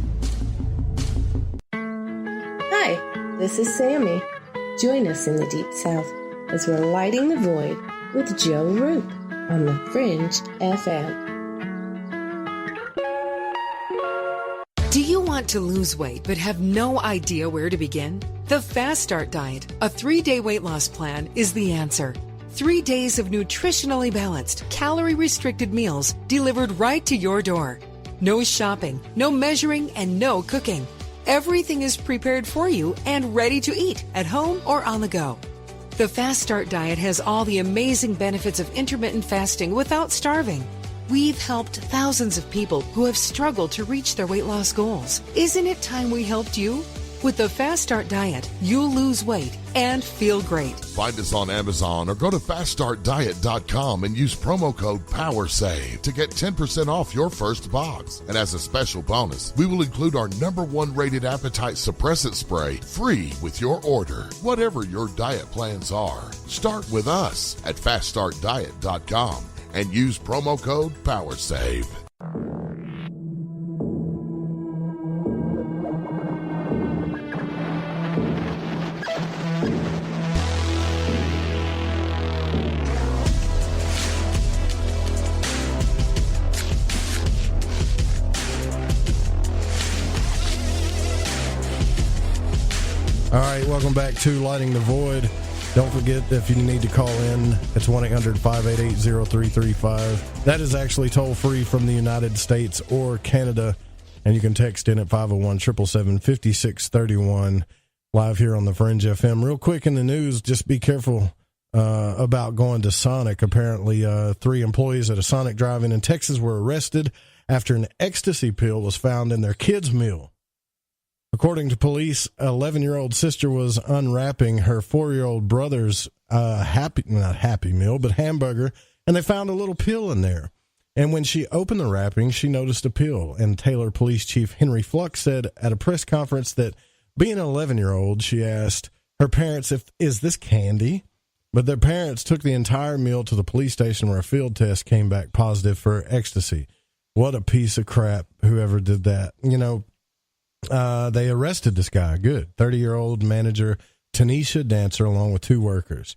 Hi, this is Sammy. Join us in the Deep South as we're lighting the void with Joe Roop on the Fringe FM. Do you want to lose weight but have no idea where to begin? The Fast Start Diet, a 3-day weight loss plan, is the answer. 3 days of nutritionally balanced, calorie-restricted meals delivered right to your door. No shopping, no measuring, and no cooking. Everything is prepared for you and ready to eat at home or on the go. The Fast Start Diet has all the amazing benefits of intermittent fasting without starving. We've helped thousands of people who have struggled to reach their weight loss goals. Isn't it time we helped you? With the Fast Start Diet, you'll lose weight and feel great. Find us on Amazon or go to faststartdiet.com and use promo code POWERSAVE to get 10% off your first box. And as a special bonus, we will include our #1 rated appetite suppressant spray free with your order. Whatever your diet plans are, start with us at faststartdiet.com and use promo code POWERSAVE. All right, welcome back to Lighting the Void. Don't forget, if you need to call in, it's 1-800-588-0335. That is actually toll-free from the United States or Canada, and you can text in at 501-777-5631, live here on the Fringe FM. Real quick in the news, just be careful about going to Sonic. Apparently, 3 employees at a Sonic drive-in in Texas were arrested after an ecstasy pill was found in their kids' meal. According to police, an 11-year-old sister was unwrapping her 4-year-old brother's hamburger, and they found a little pill in there. And when she opened the wrapping, she noticed a pill. And Taylor Police Chief Henry Fluck said at a press conference that being an 11-year-old, she asked her parents, is this candy? But their parents took the entire meal to the police station where a field test came back positive for ecstasy. What a piece of crap, whoever did that. You know, they arrested this guy. Good. 30-year-old manager Tanisha Dancer along with 2 workers.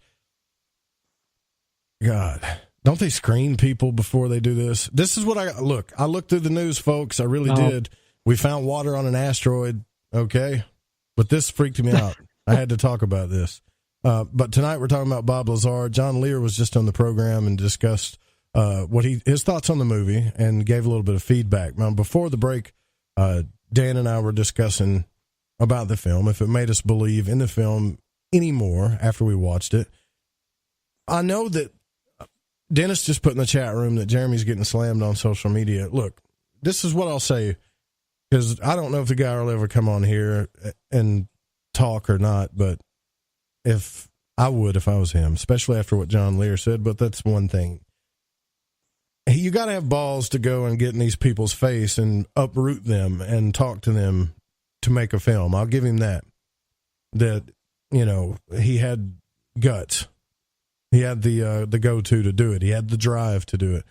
God, don't they screen people before they do this? This is what I looked through the news, folks. I really did. We found water on an asteroid. Okay. But this freaked me out. I had to talk about this. But tonight we're talking about Bob Lazar. John Lear was just on the program and discussed his thoughts on the movie and gave a little bit of feedback. Now, before the break, Dan and I were discussing about the film, if it made us believe in the film anymore after we watched it. I know that Dennis just put in the chat room that Jeremy's getting slammed on social media. Look, this is what I'll say, because I don't know if the guy will ever come on here and talk or not, but if I was him, especially after what John Lear said, but that's one thing. You got to have balls to go and get in these people's face and uproot them and talk to them to make a film. I'll give him that. That, you know, he had guts. He had the go-to to do it. He had the drive to do it.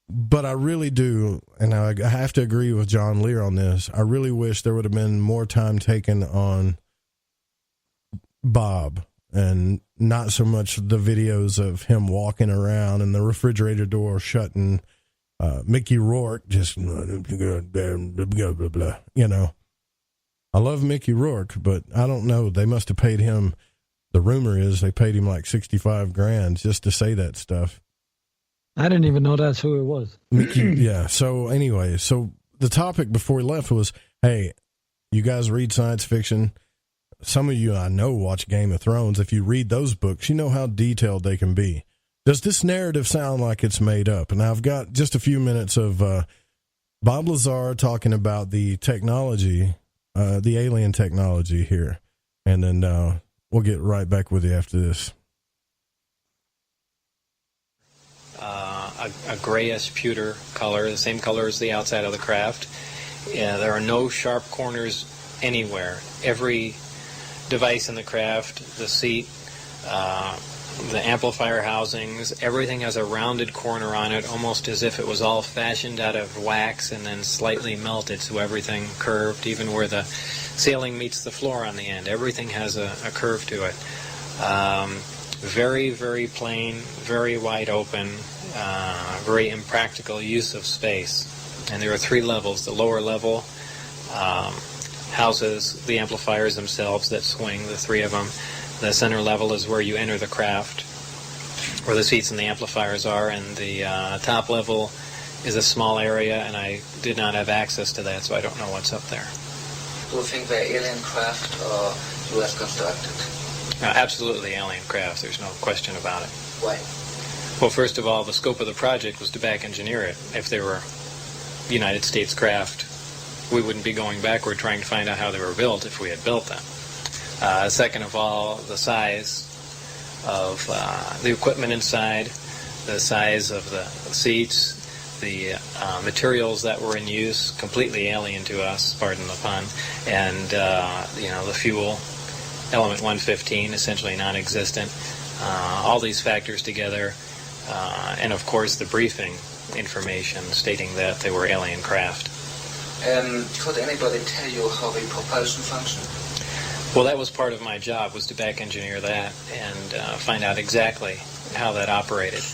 But I really do, and I have to agree with John Lear on this, I really wish there would have been more time taken on Bob and not so much the videos of him walking around and the refrigerator door shutting, Mickey Rourke just, blah, blah, blah, you know. I love Mickey Rourke, but I don't know. They must have paid him, the rumor is they paid him like $65,000 just to say that stuff. I didn't even know that's who it was. Mickey, yeah. So anyway, so the topic before we left was, hey, you guys read science fiction. Some of you I know watch Game of Thrones. If you read those books, you know how detailed they can be. Does this narrative sound like it's made up? And I've got just a few minutes of Bob Lazar talking about the technology, the alien technology here. And then we'll get right back with you after this. A grayish pewter color, the same color as the outside of the craft. There are no sharp corners anywhere. Every device in the craft, the seat, the amplifier housings, everything has a rounded corner on it, almost as if it was all fashioned out of wax and then slightly melted, so everything curved, even where the ceiling meets the floor on the end. Everything has a curve to it. Very, very plain, very wide open, very impractical use of space. And there are 3 levels. The lower level houses the amplifiers themselves that swing, the 3 of them. The center level is where you enter the craft, where the seats and the amplifiers are, and the top level is a small area, and I did not have access to that, so I don't know what's up there. Do you think they're alien craft or U.S. constructed? Absolutely alien craft, there's no question about it. Why? Well, first of all, the scope of the project was to back engineer it. If they were United States craft, we wouldn't be going backward trying to find out how they were built if we had built them. Second of all, the size of the equipment inside, the size of the seats, the materials that were in use, completely alien to us, pardon the pun, and the fuel, element 115, essentially non-existent. All these factors together, and of course the briefing information stating that they were alien craft. Could anybody tell you how the propulsion functioned? Well, that was part of my job, was to back engineer that and find out exactly how that operated.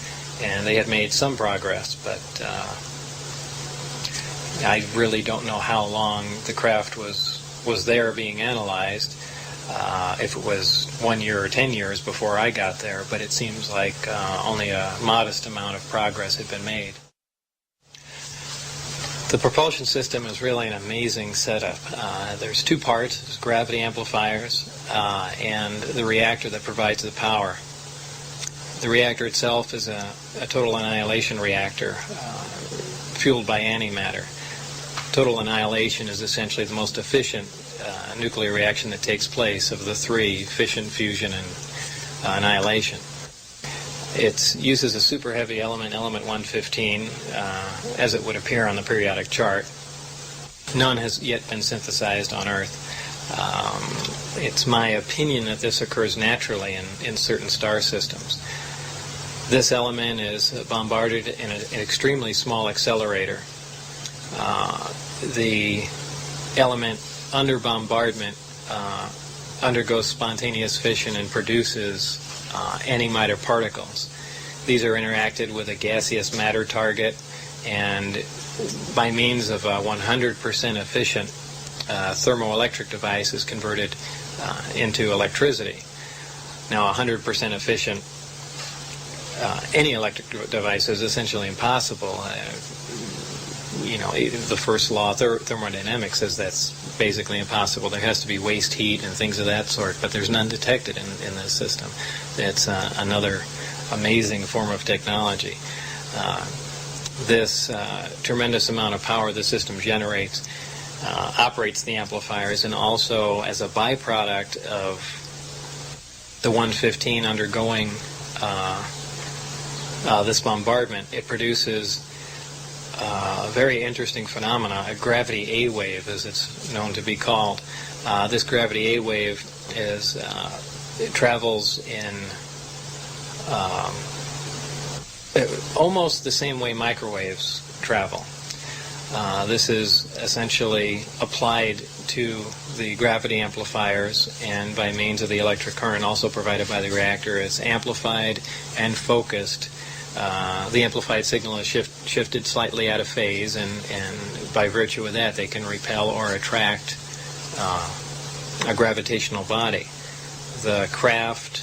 And they had made some progress, but I really don't know how long the craft was there being analyzed. if it was 1 year or 10 years before I got there, but it seems like only a modest amount of progress had been made. The propulsion system is really an amazing setup. There's two parts: there's gravity amplifiers and the reactor that provides the power. The reactor itself is a total annihilation reactor fueled by antimatter. Total annihilation is essentially the most efficient nuclear reaction that takes place of the three: fission, fusion, and annihilation. It uses a super heavy element, element 115, as it would appear on the periodic chart. None has yet been synthesized on Earth. It's my opinion that this occurs naturally in certain star systems. This element is bombarded in an extremely small accelerator. The element under bombardment undergoes spontaneous fission and produces antimatter particles. These are interacted with a gaseous matter target, and by means of a 100% efficient thermoelectric device is converted into electricity. Now, 100% efficient any electric device is essentially impossible. The first law of thermodynamics says that's basically impossible. There has to be waste heat and things of that sort, but there's none detected in this system. It's another amazing form of technology. This tremendous amount of power the system generates operates the amplifiers, and also as a byproduct of the 115 undergoing this bombardment, it produces a very interesting phenomena, a gravity A wave, as it's known to be called. This gravity A wave it travels in almost the same way microwaves travel. This is essentially applied to the gravity amplifiers, and by means of the electric current also provided by the reactor, it's amplified and focused. The amplified signal is shifted slightly out of phase, and by virtue of that, they can repel or attract a gravitational body. The craft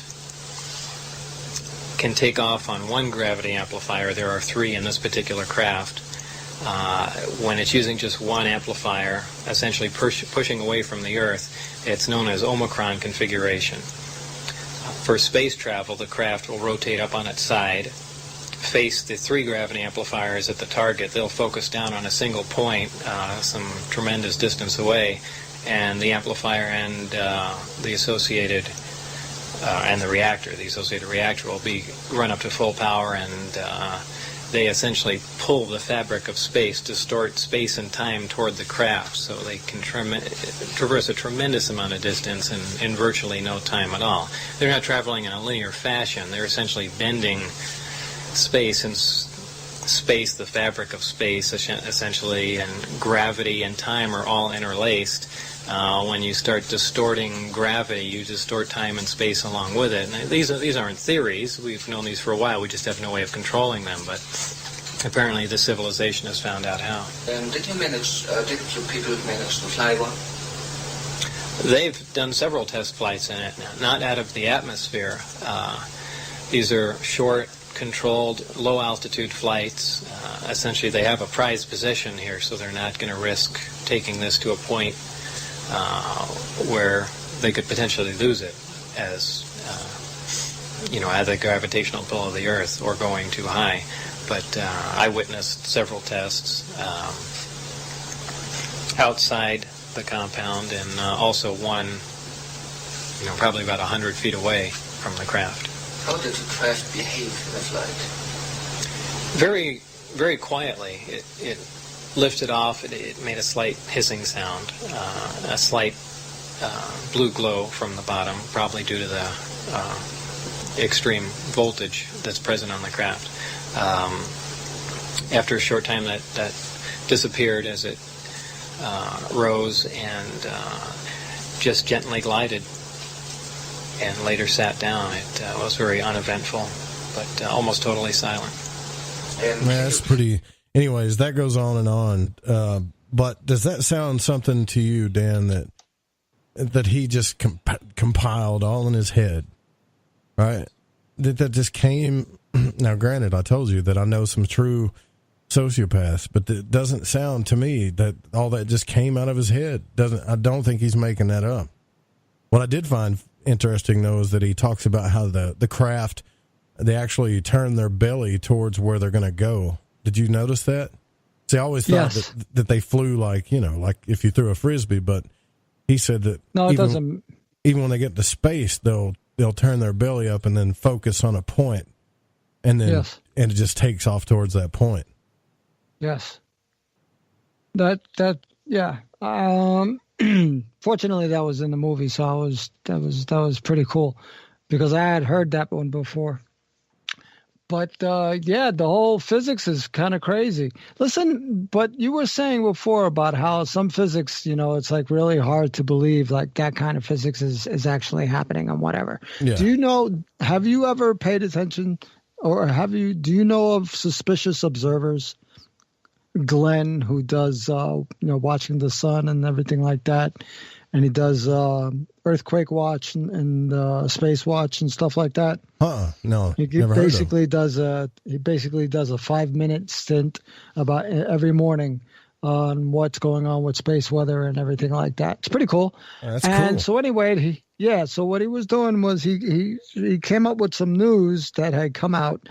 can take off on one gravity amplifier. There are three in this particular craft. When it's using just one amplifier, essentially pushing away from the Earth, it's known as Omicron configuration. For space travel, the craft will rotate up on its side, face the three gravity amplifiers at the target. They'll focus down on a single point some tremendous distance away, and the amplifier and the associated the associated reactor will be run up to full power, and they essentially pull the fabric of space, distort space and time toward the craft, so they can traverse a tremendous amount of distance in virtually no time at all. They're not traveling in a linear fashion. They're essentially bending space, the fabric of space, essentially, and gravity and time are all interlaced. When you start distorting gravity, you distort time and space along with it. And these aren't theories. We've known these for a while. We just have no way of controlling them. But apparently, the civilization has found out how. And did you people manage to fly one? They've done several test flights in it, not out of the atmosphere. These are short, controlled, low-altitude flights. Essentially, they have a prized possession here, so they're not going to risk taking this to a point where they could potentially lose it, as at the gravitational pull of the Earth, or going too high. But I witnessed several tests outside the compound, and also one, probably about 100 feet away from the craft. How did the craft behave in the flight? Very, very quietly. It lifted off. It made a slight hissing sound, a slight blue glow from the bottom, probably due to the extreme voltage that's present on the craft. After a short time, that disappeared as it rose and just gently glided, and later sat down. It was very uneventful, but almost totally silent. That's pretty... Anyways, that goes on and on. But does that sound something to you, Dan, that that he just compiled all in his head, right? That just came. Now, granted, I told you that I know some true sociopaths, but it doesn't sound to me that all that just came out of his head. I don't think he's making that up. What I did find interesting, though, is that he talks about how the craft, they actually turn their belly towards where they're going to go. Did you notice that? See, I always thought that they flew like if you threw a Frisbee, but he said that it doesn't. Even when they get to space, they'll turn their belly up and then focus on a point, and then and it just takes off towards that point. Yes. That yeah. Fortunately, that was in the movie, so that was pretty cool, because I had heard that one before. But the whole physics is kind of crazy. Listen, but you were saying before about how some physics, it's like really hard to believe like that kind of physics is actually happening and whatever. Yeah. Have you ever paid attention, or do you know of suspicious observers? Glenn, who does watching the sun and everything like that, and he does earthquake watch and space watch and stuff like that. No, he basically does a 5-minute stint about every morning on what's going on with space weather and everything like that. It's pretty cool. That's and cool. So anyway, so what he was doing was he came up with some news that had come out.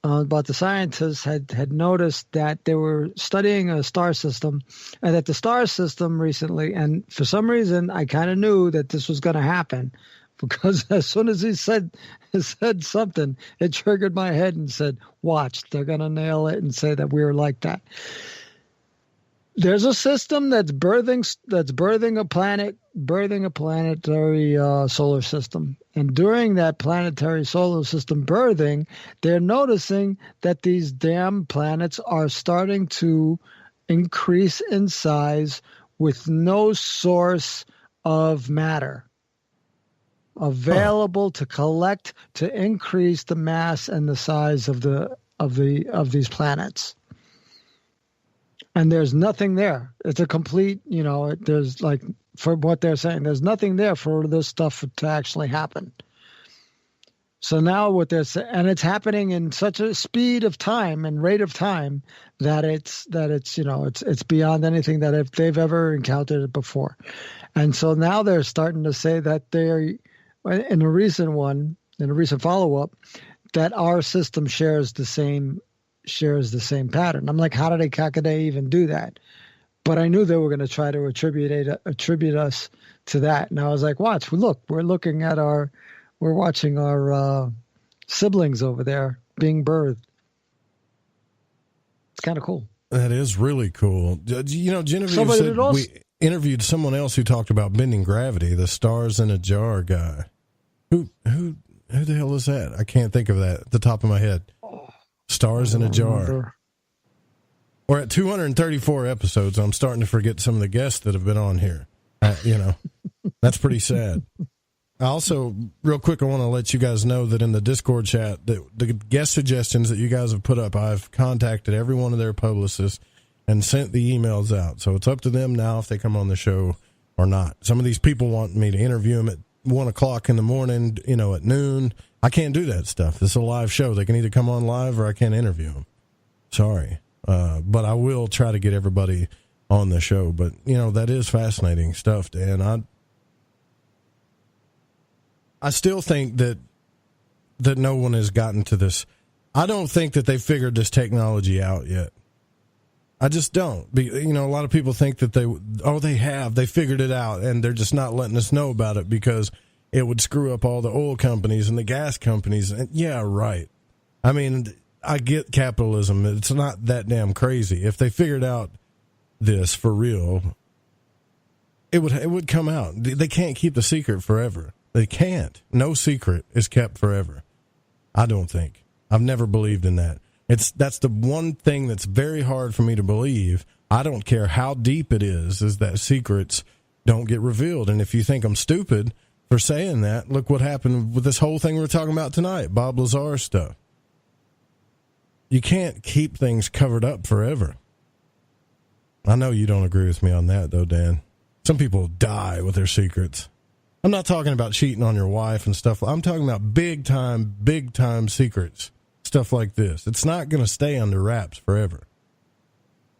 But the scientists had noticed that they were studying a star system, and that the star system recently, and for some reason I kind of knew that this was going to happen, because as soon as he said something, it triggered my head and said, watch, they're going to nail it and say that we were like that. There's a system that's birthing a planetary solar system. And during that planetary solar system birthing, they're noticing that these damn planets are starting to increase in size with no source of matter available to collect to increase the mass and the size of these planets. And there's nothing there. It's a complete, there's like, for what they're saying, there's nothing there for this stuff to actually happen. So now what they're saying, and it's happening in such a speed of time and rate of time that it's beyond anything that if they've ever encountered it before. And so now they're starting to say that in a recent follow-up, that our system shares the same pattern. I'm like, how could they even do that? But I knew they were going to try to attribute us to that. And I was like, watch, look, we're watching our siblings over there being birthed. It's kind of cool. That is really cool. Genevieve said we interviewed someone else who talked about bending gravity, the stars in a jar guy. Who the hell is that? I can't think of that at the top of my head. Stars in a jar. Remember. We're at 234 episodes. I'm starting to forget some of the guests that have been on here. That's pretty sad. Also, real quick, I want to let you guys know that in the Discord chat, the guest suggestions that you guys have put up, I've contacted every one of their publicists and sent the emails out. So it's up to them now if they come on the show or not. Some of these people want me to interview them at 1 o'clock in the morning, at noon. I can't do that stuff. This is a live show. They can either come on live or I can't interview them. Sorry. But I will try to get everybody on the show. But, that is fascinating stuff, Dan. I still think that no one has gotten to this. I don't think that they figured this technology out yet. I just don't. A lot of people think that they have. They figured it out, and they're just not letting us know about it because it would screw up all the oil companies and the gas companies. And yeah, right. I mean, I get capitalism. It's not that damn crazy. If they figured out this for real, it would come out. They can't keep the secret forever. They can't. No secret is kept forever. I don't think. I've never believed in that. That's the one thing that's very hard for me to believe. I don't care how deep it is that secrets don't get revealed. And if you think I'm stupid for saying that, look what happened with this whole thing we're talking about tonight, Bob Lazar stuff. You can't keep things covered up forever. I know you don't agree with me on that, though, Dan. Some people die with their secrets. I'm not talking about cheating on your wife and stuff. I'm talking about big time secrets. Stuff like this. It's not going to stay under wraps forever.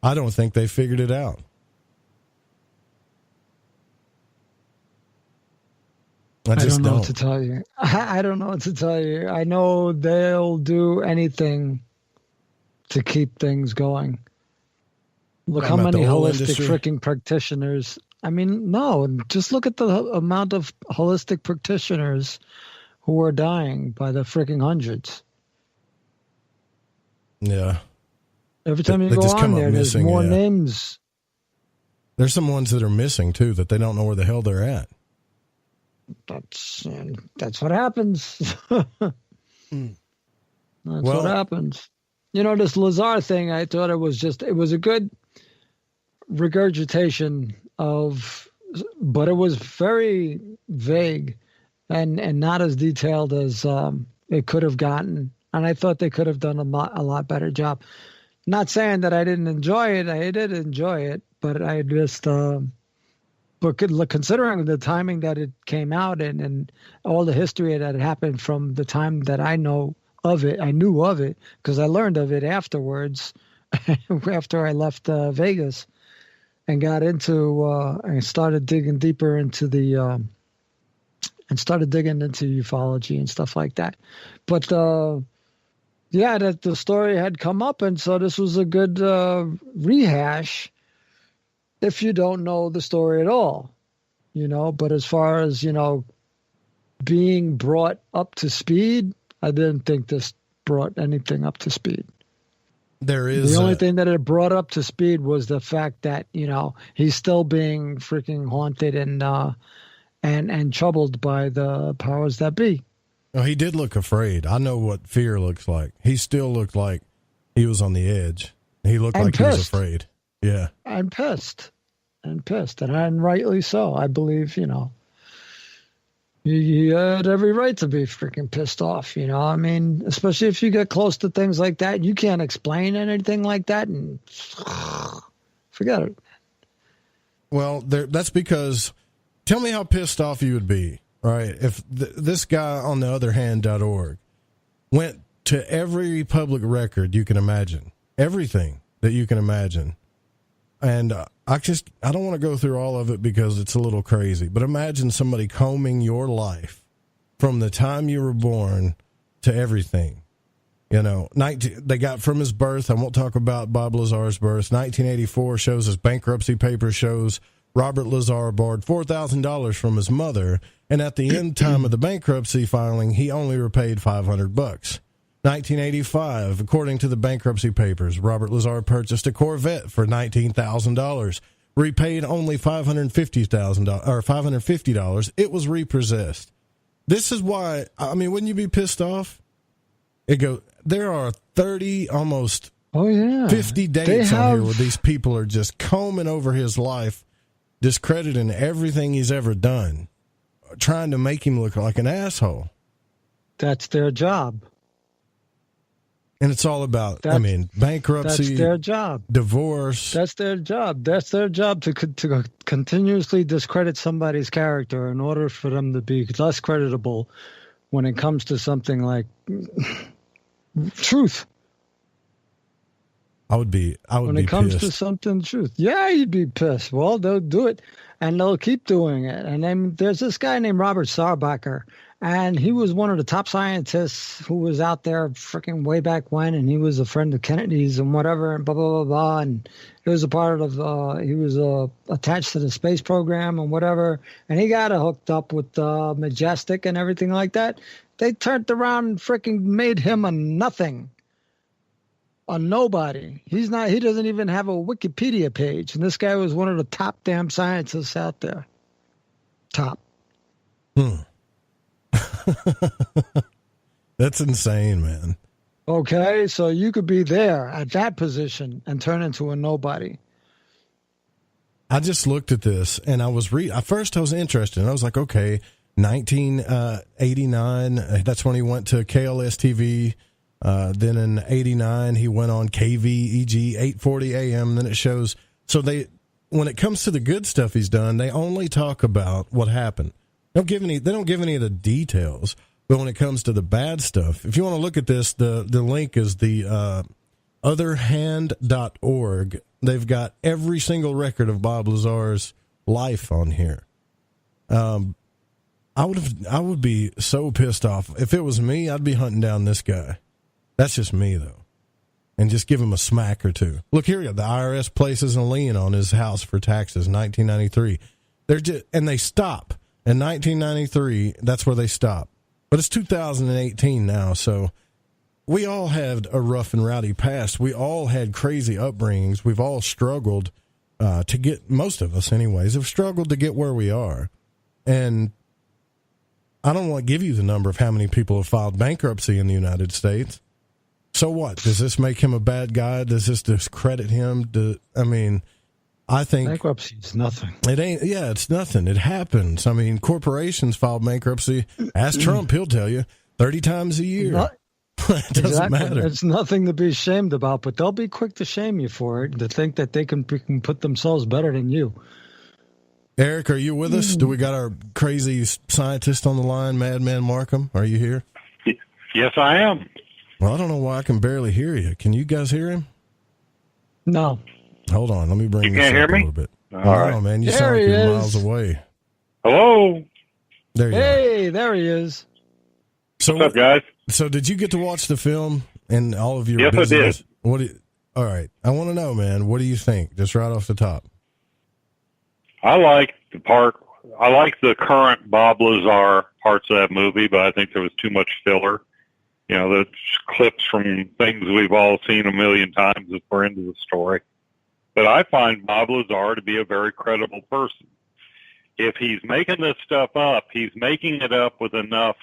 I don't think they figured it out. I don't know what to tell you. I don't know what to tell you. I know they'll do anything to keep things going. Look how many holistic freaking practitioners. I mean, no, just look at the amount of holistic practitioners who are dying by the freaking hundreds. Yeah. Every time you go on there, there's more names. There's some ones that are missing, too, that they don't know where the hell they're at. That's what happens. That's what happens. You know, this Lazar thing, I thought it was a good regurgitation of, but it was very vague and not as detailed as it could have gotten. And I thought they could have done a lot better job. Not saying that I didn't enjoy it. I did enjoy it, but I just, but considering the timing that it came out in and all the history that had happened from the time that I knew of it, because I learned of it afterwards, after I left Vegas and got into, and started digging deeper into and started digging into ufology and stuff like that. But, yeah, that the story had come up, and so this was a good rehash if you don't know the story at all, you know. But as far as, you know, being brought up to speed, I didn't think this brought anything up to speed. There is the only thing that it brought up to speed was the fact that, you know, he's still being freaking haunted and troubled by the powers that be. Oh, he did look afraid. I know what fear looks like. He still looked like he was on the edge. He looked like he was afraid. Yeah. I'm pissed. And rightly so. I believe, you know, you had every right to be freaking pissed off, you know. I mean, especially if you get close to things like that, you can't explain anything like that, and forget it. Well, that's because, tell me how pissed off you would be. Right, if this guy on the other hand.org went to every public record you can imagine, everything that you can imagine, and I don't want to go through all of it because it's a little crazy, but imagine somebody combing your life from the time you were born to everything. You know, they got from his birth. I won't talk about Bob Lazar's birth. 1984 shows his bankruptcy papers, shows Robert Lazar borrowed $4,000 from his mother, and at the end time of the bankruptcy filing, he only repaid $500. 1985, according to the bankruptcy papers, Robert Lazar purchased a Corvette for $19,000, repaid only $550 or $550. It was repossessed. This is why, I mean, wouldn't you be pissed off? There are 30, almost 50 dates on here where these people are just combing over his life, discrediting everything he's ever done, trying to make him look like an asshole. That's their job. And it's all about, bankruptcy. That's their job. Divorce. That's their job. That's their job to continuously discredit somebody's character in order for them to be less creditable when it comes to something like truth. I would be when it comes to something truth. Yeah, you'd be pissed. Well, they'll do it, and they'll keep doing it. And then there's this guy named Robert Sarbacher, and he was one of the top scientists who was out there freaking way back when, and he was a friend of Kennedy's and whatever, and blah, blah, blah, blah. And he was a part of, he was attached to the space program and whatever, and he got hooked up with Majestic and everything like that. They turned around and freaking made him a nothing. A nobody. He doesn't even have a Wikipedia page. And this guy was one of the top damn scientists out there. Top. That's insane, man. Okay, so you could be there at that position and turn into a nobody. I just looked at this and I was at first I was interested. And I was like, okay, 1989, that's when he went to KLS TV. Then in 89, he went on KVEG 840 AM. Then it shows, so when it comes to the good stuff he's done, they only talk about what happened. They don't give any of the details. But when it comes to the bad stuff, if you want to look at this, the link is the otherhand.org. They've got every single record of Bob Lazar's life on here. I would be so pissed off. If it was me, I'd be hunting down this guy. That's just me, though. And just give him a smack or two. Look here, the IRS places a lien on his house for taxes, 1993. And they stop. In 1993, that's where they stop. But it's 2018 now, so we all had a rough and rowdy past. We all had crazy upbringings. We've all struggled to get, most of us anyways, have struggled to get where we are. And I don't want to give you the number of how many people have filed bankruptcy in the United States. So what? Does this make him a bad guy? Does this discredit him? I think bankruptcy is nothing. It ain't. Yeah, it's nothing. It happens. I mean, corporations file bankruptcy. Ask Trump; he'll tell you 30 times a year. It doesn't matter. It's nothing to be ashamed about, but they'll be quick to shame you for it. To think that they can put themselves better than you. Eric, are you with us? Do we got our crazy scientist on the line, Madman Markham? Are you here? Yes, I am. Well, I don't know why I can barely hear you. Can you guys hear him? No. Hold on, let me bring you this can't up hear a me? little bit. All right. Man, you There sound like he you're is. miles away. Hello. There you are. Hey, there he is. So, what's up, guys? So, did you get to watch the film and all of your Yes, business? I did. All right, I want to know, man. What do you think? Just right off the top. I like the current Bob Lazar parts of that movie, but I think there was too much filler. You know, the clips from things we've all seen a million times if we're into the story. But I find Bob Lazar to be a very credible person. If he's making this stuff up, he's making it up with enough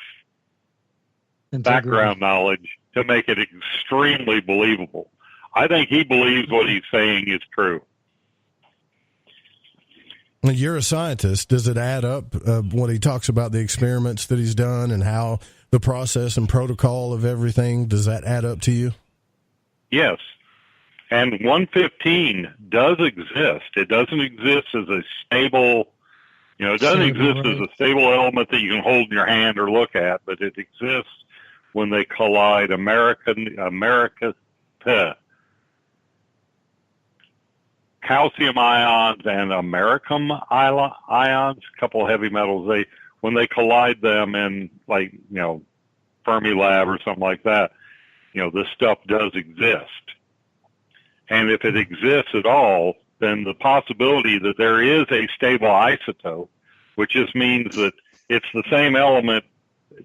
background knowledge to make it extremely believable. I think he believes what he's saying is true. Well, you're a scientist. Does it add up when he talks about the experiments that he's done and how the process and protocol of everything? Does that add up to you? Yes. And 115 does exist. It doesn't exist as a stable, it doesn't exist as a stable element that you can hold in your hand or look at, but it exists when they collide calcium ions and americium ions, a couple of heavy metals. When they collide them in Fermilab or something like that, this stuff does exist. And if it exists at all, then the possibility that there is a stable isotope, which just means that it's the same element,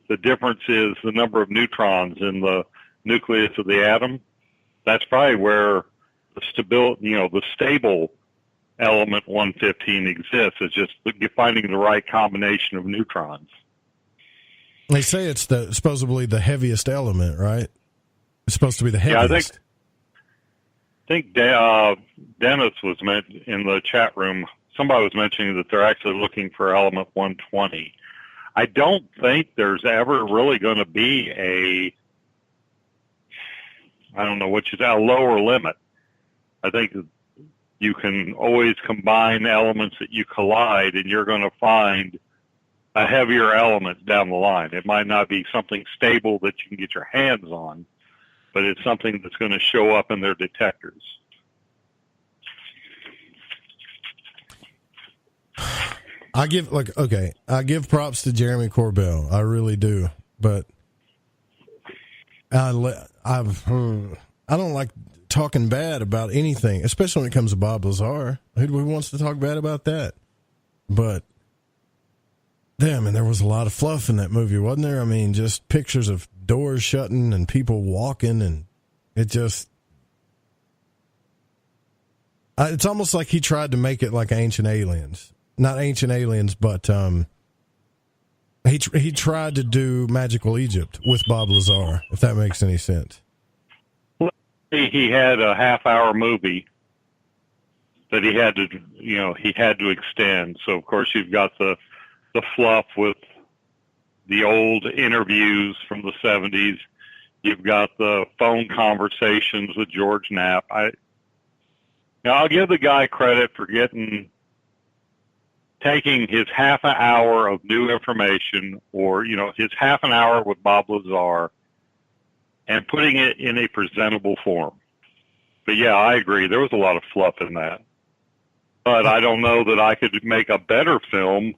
the difference is the number of neutrons in the nucleus of the atom. That's probably where the stable element 115 exists. It's just finding the right combination of neutrons. They say it's supposedly the heaviest element, right? It's supposed to be the heaviest. Yeah, I think Dennis was in the chat room. Somebody was mentioning that they're actually looking for element 120. I don't think there's ever really going to be a lower limit. I think you can always combine elements that you collide, and you're going to find a heavier element down the line. It might not be something stable that you can get your hands on, but it's something that's going to show up in their detectors. I give props to Jeremy Corbell. I really do, but I don't like talking bad about anything, especially when it comes to Bob Lazar. Who wants to talk bad about that? But damn, and there was a lot of fluff in that movie, wasn't there? I mean, just pictures of doors shutting and people walking, and it just it's almost like he tried to make it like Ancient Aliens. Not Ancient Aliens, but he tried to do Magical Egypt with Bob Lazar, if that makes any sense. He had a half-hour movie that he had to extend. So of course you've got the fluff with the old interviews from the 70s. You've got the phone conversations with George Knapp. Now, I'll give the guy credit for taking his half an hour of new information, or, his half an hour with Bob Lazar, and putting it in a presentable form. But yeah, I agree. There was a lot of fluff in that. But I don't know that I could make a better film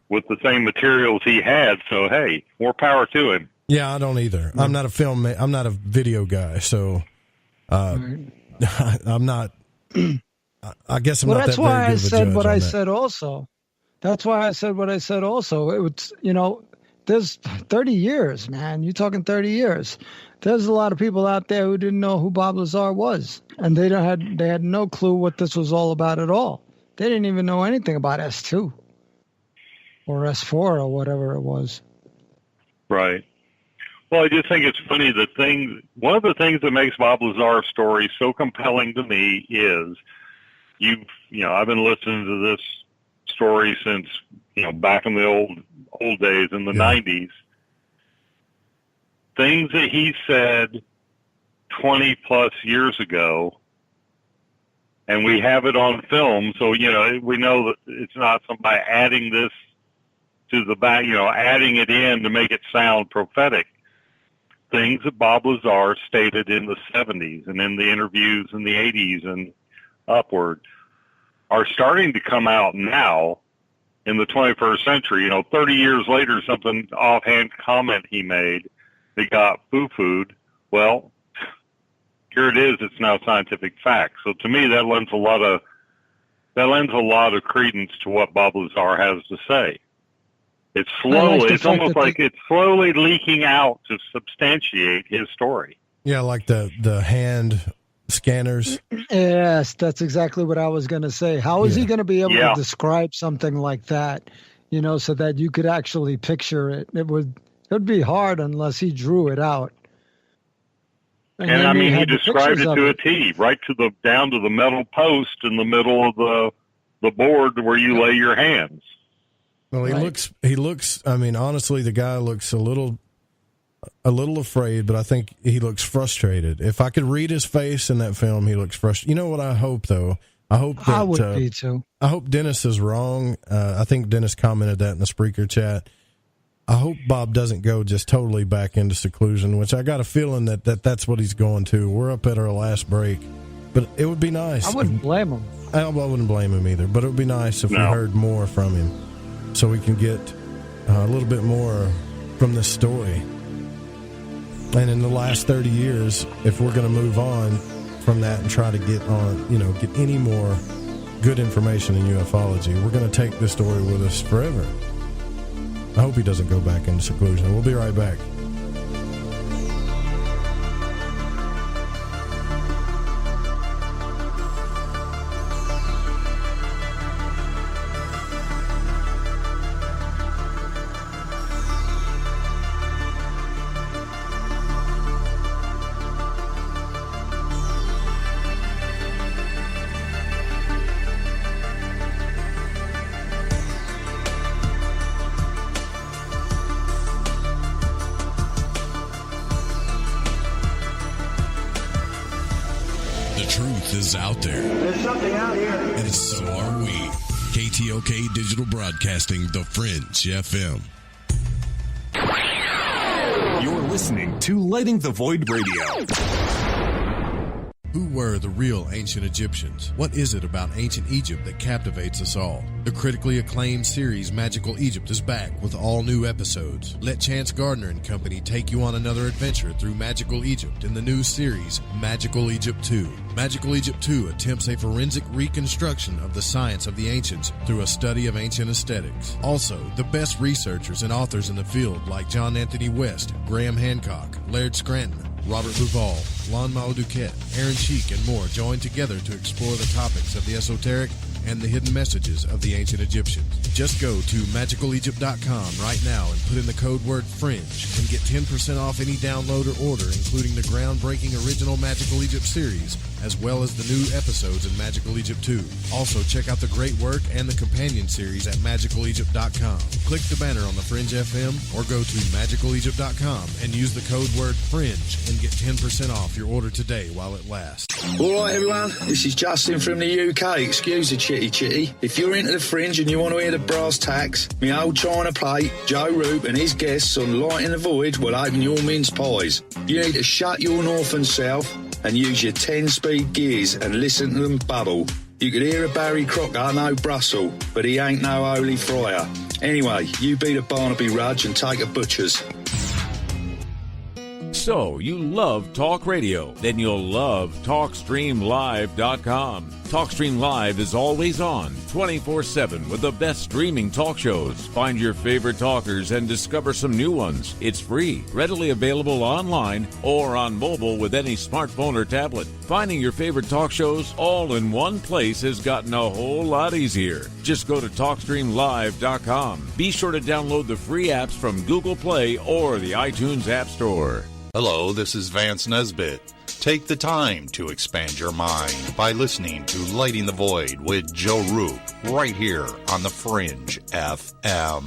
with the same materials he had. So, hey, more power to him. Yeah, I don't either. I'm not a video guy, so I'm not. I guess I'm not that very good of a judge on that. That's why I said what I said also. That's why I said what I said also. It was, there's 30 years, man. You're talking 30 years. There's a lot of people out there who didn't know who Bob Lazar was, and they had no clue what this was all about at all. They didn't even know anything about S2 or S4 or whatever it was. Right. Well, I just think it's funny one of the things that makes Bob Lazar's story so compelling to me is I've been listening to this story since, back in the old days in the 90s. Things that he said 20 plus years ago, and we have it on film. So, we know that it's not somebody adding this to the back, adding it in to make it sound prophetic. Things that Bob Lazar stated in the 70s and in the interviews in the 80s and upward are starting to come out now in the 21st century. 30 years later, something offhand comment he made that got foo-fooed. Well, here it is. It's now scientific fact. So to me, that lends a lot of credence to what Bob Lazar has to say. It's almost like it's slowly leaking out to substantiate his story. Yeah, like the hand scanners. Yes, that's exactly what I was going to say. How is he going to be able to describe something like that, so that you could actually picture it? It would be hard unless he drew it out. And I mean, he described it to a T, right down to the metal post in the middle of the board where you lay your hands. Well, he looks, I mean, honestly, the guy looks a little afraid, but I think he looks frustrated. If I could read his face in that film, he looks frustrated. You know what I hope, though? I hope that, I would be too. I hope Dennis is wrong. I think Dennis commented that in the Spreaker chat. I hope Bob doesn't go just totally back into seclusion, which I got a feeling that's what he's going to. We're up at our last break, but it would be nice. I wouldn't blame him. I wouldn't blame him either, but it would be nice if we heard more from him, so we can get a little bit more from this story. And in the last 30 years, if we're going to move on from that and try to get any more good information in ufology, we're going to take this story with us forever. I hope he doesn't go back into seclusion. We'll be right back. Out there. There's something out here. And so are we. KTOK Digital Broadcasting, The Fringe FM. You're listening to Lighting the Void Radio. Who were the real ancient Egyptians? What is it about ancient Egypt that captivates us all? The critically acclaimed series Magical Egypt is back with all new episodes. Let Chance Gardner and company take you on another adventure through Magical Egypt in the new series Magical Egypt 2. Magical Egypt 2 attempts a forensic reconstruction of the science of the ancients through a study of ancient aesthetics. Also, the best researchers and authors in the field like John Anthony West, Graham Hancock, Laird Scranton, Robert Duval, Lon Mal Duquette, Aaron Cheek, and more join together to explore the topics of the esoteric, and the hidden messages of the ancient Egyptians. Just go to magicalegypt.com right now and put in the code word FRINGE and get 10% off any download or order, including the groundbreaking original Magical Egypt series, as well as the new episodes in Magical Egypt 2. Also, check out the great work and the companion series at magicalegypt.com. Click the banner on the Fringe FM or go to magicalegypt.com and use the code word FRINGE and get 10% off your order today while it lasts. All right, everyone, this is Justin from the UK. Excuse the chitty. If you're into the Fringe and you want to hear the brass tacks, my old china plate, Joe Roop and his guests on Lighting the Void will open your mince pies. You need to shut your north and south and use your 10-speed gears and listen to them bubble. You could hear a Barry Crocker, no Brussels, but he ain't no holy friar. Anyway, you beat a Barnaby Rudge and take a butcher's. So, you love talk radio? Then you'll love TalkStreamLive.com. TalkStream Live is always on, 24/7, with the best streaming talk shows. Find your favorite talkers and discover some new ones. It's free, readily available online or on mobile with any smartphone or tablet. Finding your favorite talk shows all in one place has gotten a whole lot easier. Just go to TalkStreamLive.com. Be sure to download the free apps from Google Play or the iTunes App Store. Hello, this is Vance Nesbitt. Take the time to expand your mind by listening to Lighting the Void with Joe Roop right here on the Fringe FM.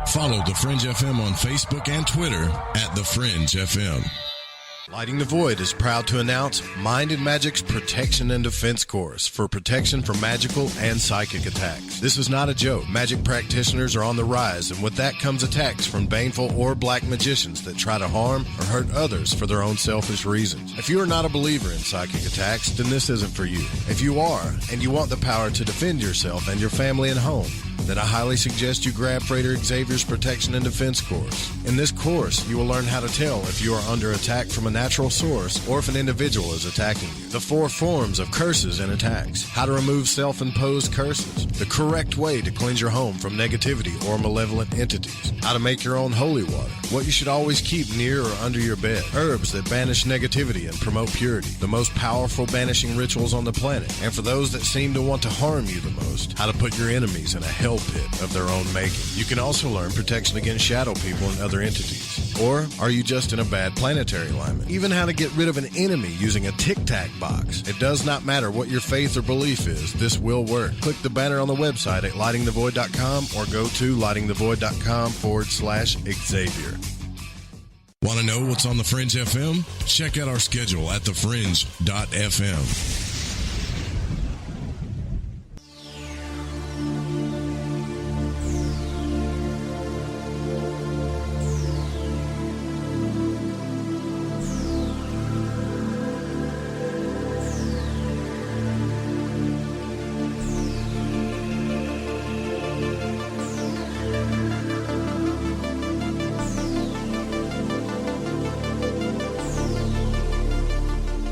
Follow the Fringe FM on Facebook and Twitter at the Fringe FM. Lighting the Void is proud to announce Mind and Magic's Protection and Defense Course for protection from magical and psychic attacks. This is not a joke. Magic practitioners are on the rise, and with that comes attacks from baneful or black magicians that try to harm or hurt others for their own selfish reasons. If you are not a believer in psychic attacks, then this isn't for you. If you are, and you want the power to defend yourself and your family and home, then I highly suggest you grab Freighter Xavier's Protection and Defense Course. In this course, you will learn how to tell if you are under attack from a natural source or if an individual is attacking you, the 4 forms of curses and attacks, how to remove self-imposed curses, the correct way to cleanse your home from negativity or malevolent entities, how to make your own holy water, what you should always keep near or under your bed, herbs that banish negativity and promote purity, the most powerful banishing rituals on the planet, and for those that seem to want to harm you the most, how to put your enemies in a hell pit of their own making. You can also learn protection against shadow people and other entities. Or are you just in a bad planetary alignment? Even how to get rid of an enemy using a tic-tac box. It does not matter what your faith or belief is, this will work. Click the banner on the website at lightingthevoid.com or go to lightingthevoid.com/Xavier. Want to know what's on the Fringe FM? Check out our schedule at thefringe.fm.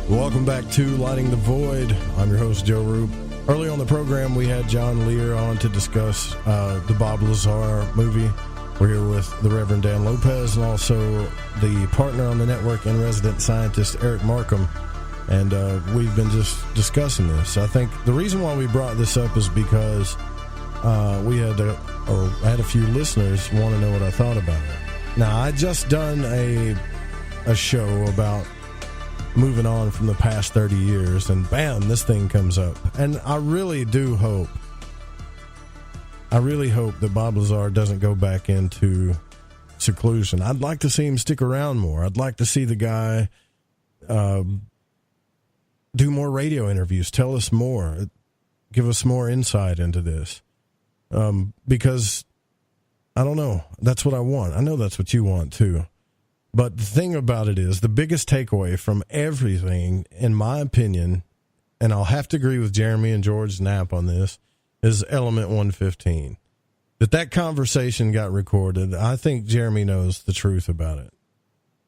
Welcome back to Lighting the Void. I'm your host, Joe Roop. Early on the program, we had John Lear on to discuss the Bob Lazar movie. We're here with the Reverend Dan Lopez and also the partner on the network and resident scientist, Eric Markham. And we've been just discussing this. I think the reason why we brought this up is because we had a few listeners want to know what I thought about it. Now, I just done a show about moving on from the past 30 years, and bam, this thing comes up. And I really hope that Bob Lazar doesn't go back into seclusion. I'd like to see him stick around more. I'd like to see the guy do more radio interviews, tell us more, give us more insight into this. Because, I don't know, that's what I want. I know that's what you want too. But the thing about it is, the biggest takeaway from everything, in my opinion, and I'll have to agree with Jeremy and George Knapp on this, is Element 115. That conversation got recorded. I think Jeremy knows the truth about it.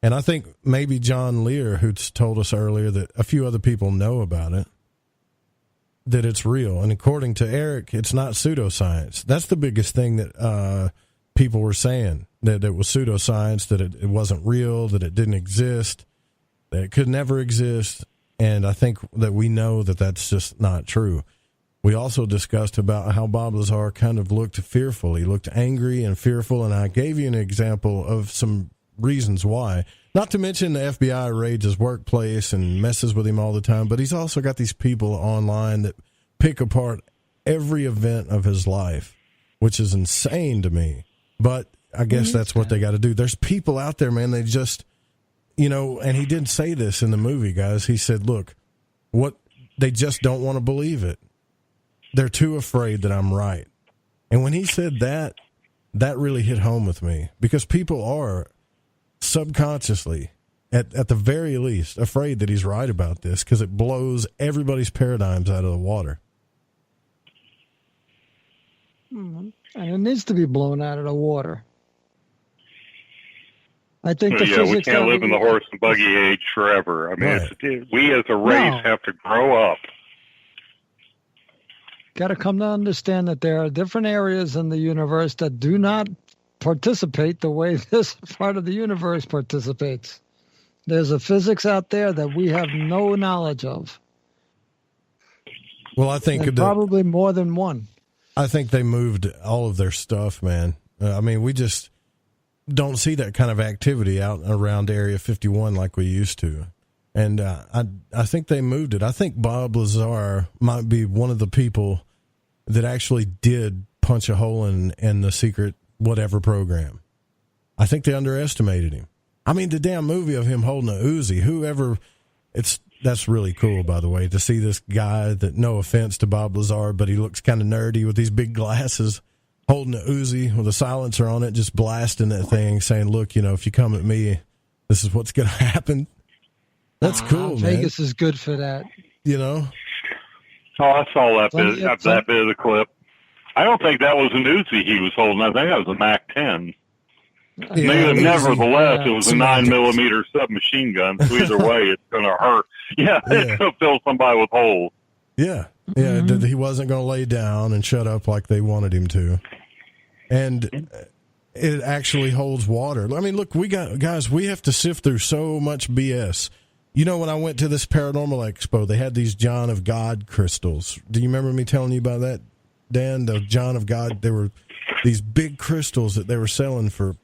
And I think maybe John Lear, who told us earlier that a few other people know about it, that it's real. And according to Eric, it's not pseudoscience. That's the biggest thing that people were saying, that it was pseudoscience, that it wasn't real, that it didn't exist, that it could never exist. And I think that we know that that's just not true. We also discussed about how Bob Lazar kind of looked fearful. He looked angry and fearful, and I gave you an example of some reasons why. Not to mention the FBI raids his workplace and messes with him all the time, but he's also got these people online that pick apart every event of his life, which is insane to me. But I guess that's what they got to do. There's people out there, man, they just, and he did say this in the movie, guys. He said, look, they just don't want to believe it. They're too afraid that I'm right. And when he said that, that really hit home with me, because people are subconsciously, at the very least, afraid that he's right about this, because it blows everybody's paradigms out of the water. And it needs to be blown out of the water. I think the physics. We can't live in the horse and buggy age forever. I mean, we as a race have to grow up. Got to come to understand that there are different areas in the universe that do not participate the way this part of the universe participates. There's a physics out there that we have no knowledge of. Well, I think probably more than one. I think they moved all of their stuff, man. I mean, we just don't see that kind of activity out around Area 51 like we used to. And I think they moved it. I think Bob Lazar might be one of the people that actually did punch a hole in the secret whatever program. I think they underestimated him. I mean, the damn movie of him holding a Uzi, that's really cool, by the way, to see this guy that, no offense to Bob Lazar, but he looks kind of nerdy with these big glasses, holding a Uzi with a silencer on it, just blasting that thing, saying, look, if you come at me, this is what's going to happen. That's cool, man. Vegas is good for that. Oh, I saw that bit of the clip. I don't think that was an Uzi he was holding. I think that was a MAC-10. Nevertheless, it was a 9mm submachine gun. So either way, it's going to hurt. Yeah, it's going to fill somebody with holes. Yeah. He wasn't going to lay down and shut up like they wanted him to. And it actually holds water. I mean, look, we have to sift through so much BS. When I went to this paranormal expo, they had these John of God crystals. Do you remember me telling you about that, Dan? The John of God, they were these big crystals that they were selling for,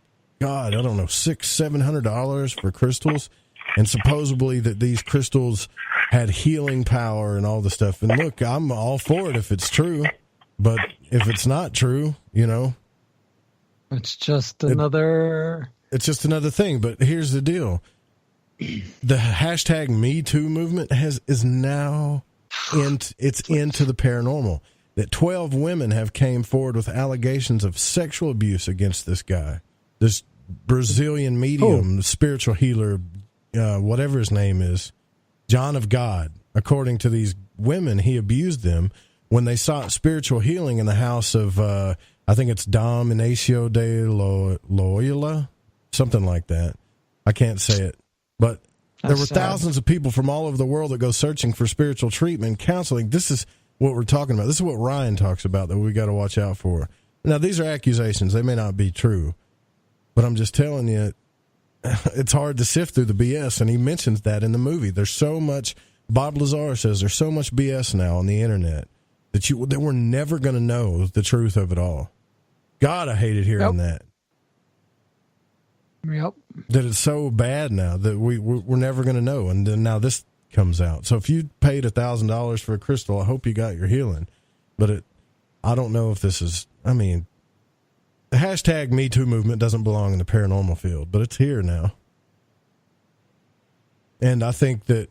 God, I don't know, $600-$700 for crystals. And supposedly that these crystals had healing power and all the stuff. And look, I'm all for it if it's true. But if it's not true, it's just another... It's just another thing. But here's the deal. The hashtag Me Too movement is now into the paranormal. That 12 women have came forward with allegations of sexual abuse against this guy, this Brazilian medium, spiritual healer, whatever his name is, John of God. According to these women, he abused them when they sought spiritual healing in the house of, I think it's Dom Ignacio de Loyola, something like that. I can't say it. But there were thousands of people from all over the world that go searching for spiritual treatment, counseling. This is what we're talking about. This is what Ryan talks about that we got to watch out for. Now, these are accusations. They may not be true. But I'm just telling you, it's hard to sift through the BS. And he mentions that in the movie. There's so much, Bob Lazar says, there's so much BS now on the internet that we're never going to know the truth of it all. God, I hated hearing that. Yep. That it's so bad now that we're never going to know. And then now this comes out. So if you paid $1,000 for a crystal, I hope you got your healing. But I don't know if this is, the hashtag Me Too movement doesn't belong in the paranormal field, but it's here now. And I think that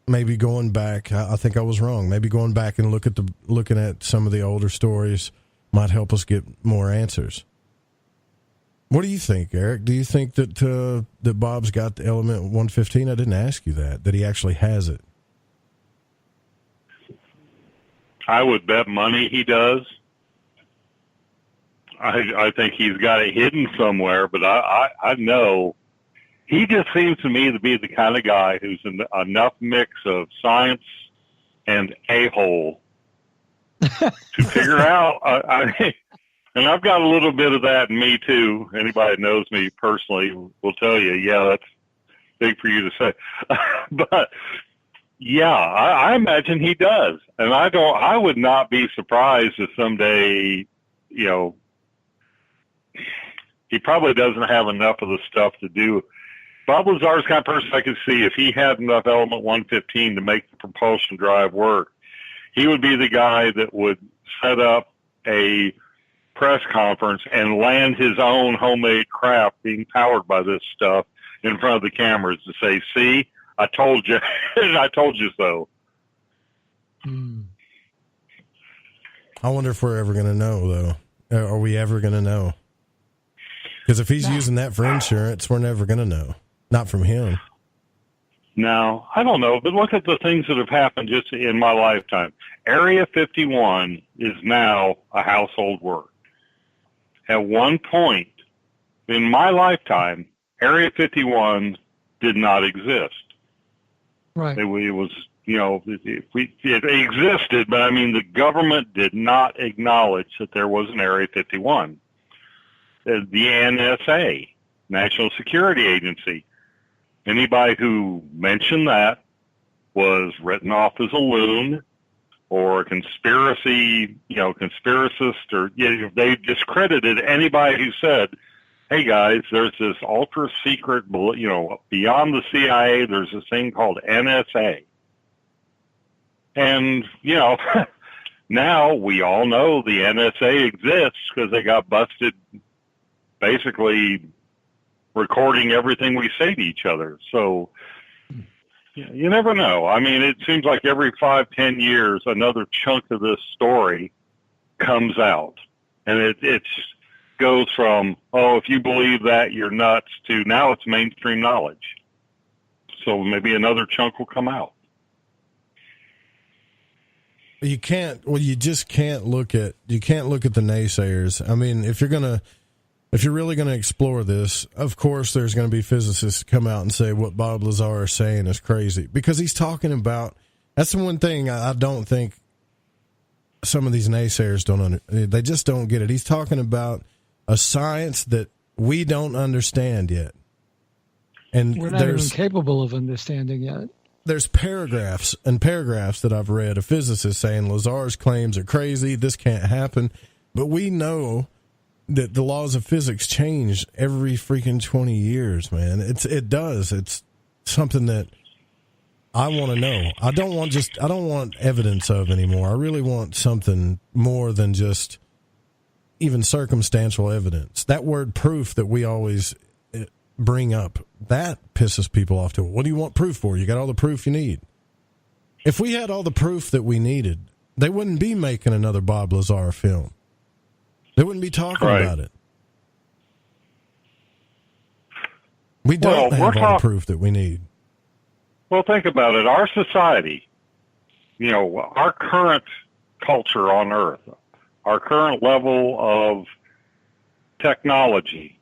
maybe going back, I think I was wrong. Maybe going back and looking at some of the older stories might help us get more answers. What do you think, Eric? Do you think that that Bob's got the element 115? I didn't ask you that he actually has it. I would bet money he does. I think he's got it hidden somewhere, but I know he just seems to me to be the kind of guy who's enough mix of science and a-hole to figure out. And I've got a little bit of that in me too. Anybody that knows me personally will tell you, yeah, that's big for you to say. But Yeah, I imagine he does. And I would not be surprised if someday, he probably doesn't have enough of the stuff to do. Bob Lazar's kind of person I could see if he had enough element 115 to make the propulsion drive work, he would be the guy that would set up a press conference and land his own homemade craft being powered by this stuff in front of the cameras to say, see, I told you, I told you so. I wonder if we're ever going to know, though. Are we ever going to know? Because if he's using that for insurance, we're never going to know. Not from him. No, I don't know. But look at the things that have happened just in my lifetime. Area 51 is now a household word. At one point in my lifetime, Area 51 did not exist. Right. It was, it existed, but I mean, the government did not acknowledge that there was an Area 51. The NSA, National Security Agency, anybody who mentioned that was written off as a loon or a conspiracist, or they discredited anybody who said, hey guys, there's this ultra secret, beyond the CIA, there's this thing called NSA. And, now we all know the NSA exists because they got busted basically recording everything we say to each other. So you never know. I mean, it seems like every 5-10 years, another chunk of this story comes out. And it goes from, if you believe that, you're nuts, to now it's mainstream knowledge. So maybe another chunk will come out. You just can't look at the naysayers. I mean, if you're really going to explore this, of course there's going to be physicists come out and say what Bob Lazar is saying is crazy, because he's talking about, that's the one thing I don't think some of these naysayers they just don't get it. He's talking about a science that we don't understand yet. And we're not even capable of understanding yet. There's paragraphs and paragraphs that I've read of physicists saying Lazar's claims are crazy, this can't happen. But we know that the laws of physics change every freaking 20 years, man. It does. It's something that I want to know. I don't want evidence of anymore. I really want something more than just even circumstantial evidence. That word proof that we always bring up, that pisses people off too. What do you want proof for? You got all the proof you need. If we had all the proof that we needed, they wouldn't be making another Bob Lazar film. They wouldn't be talking about it. We don't have all the proof that we need. Well, think about it. Our society, our current culture on Earth, our current level of technology.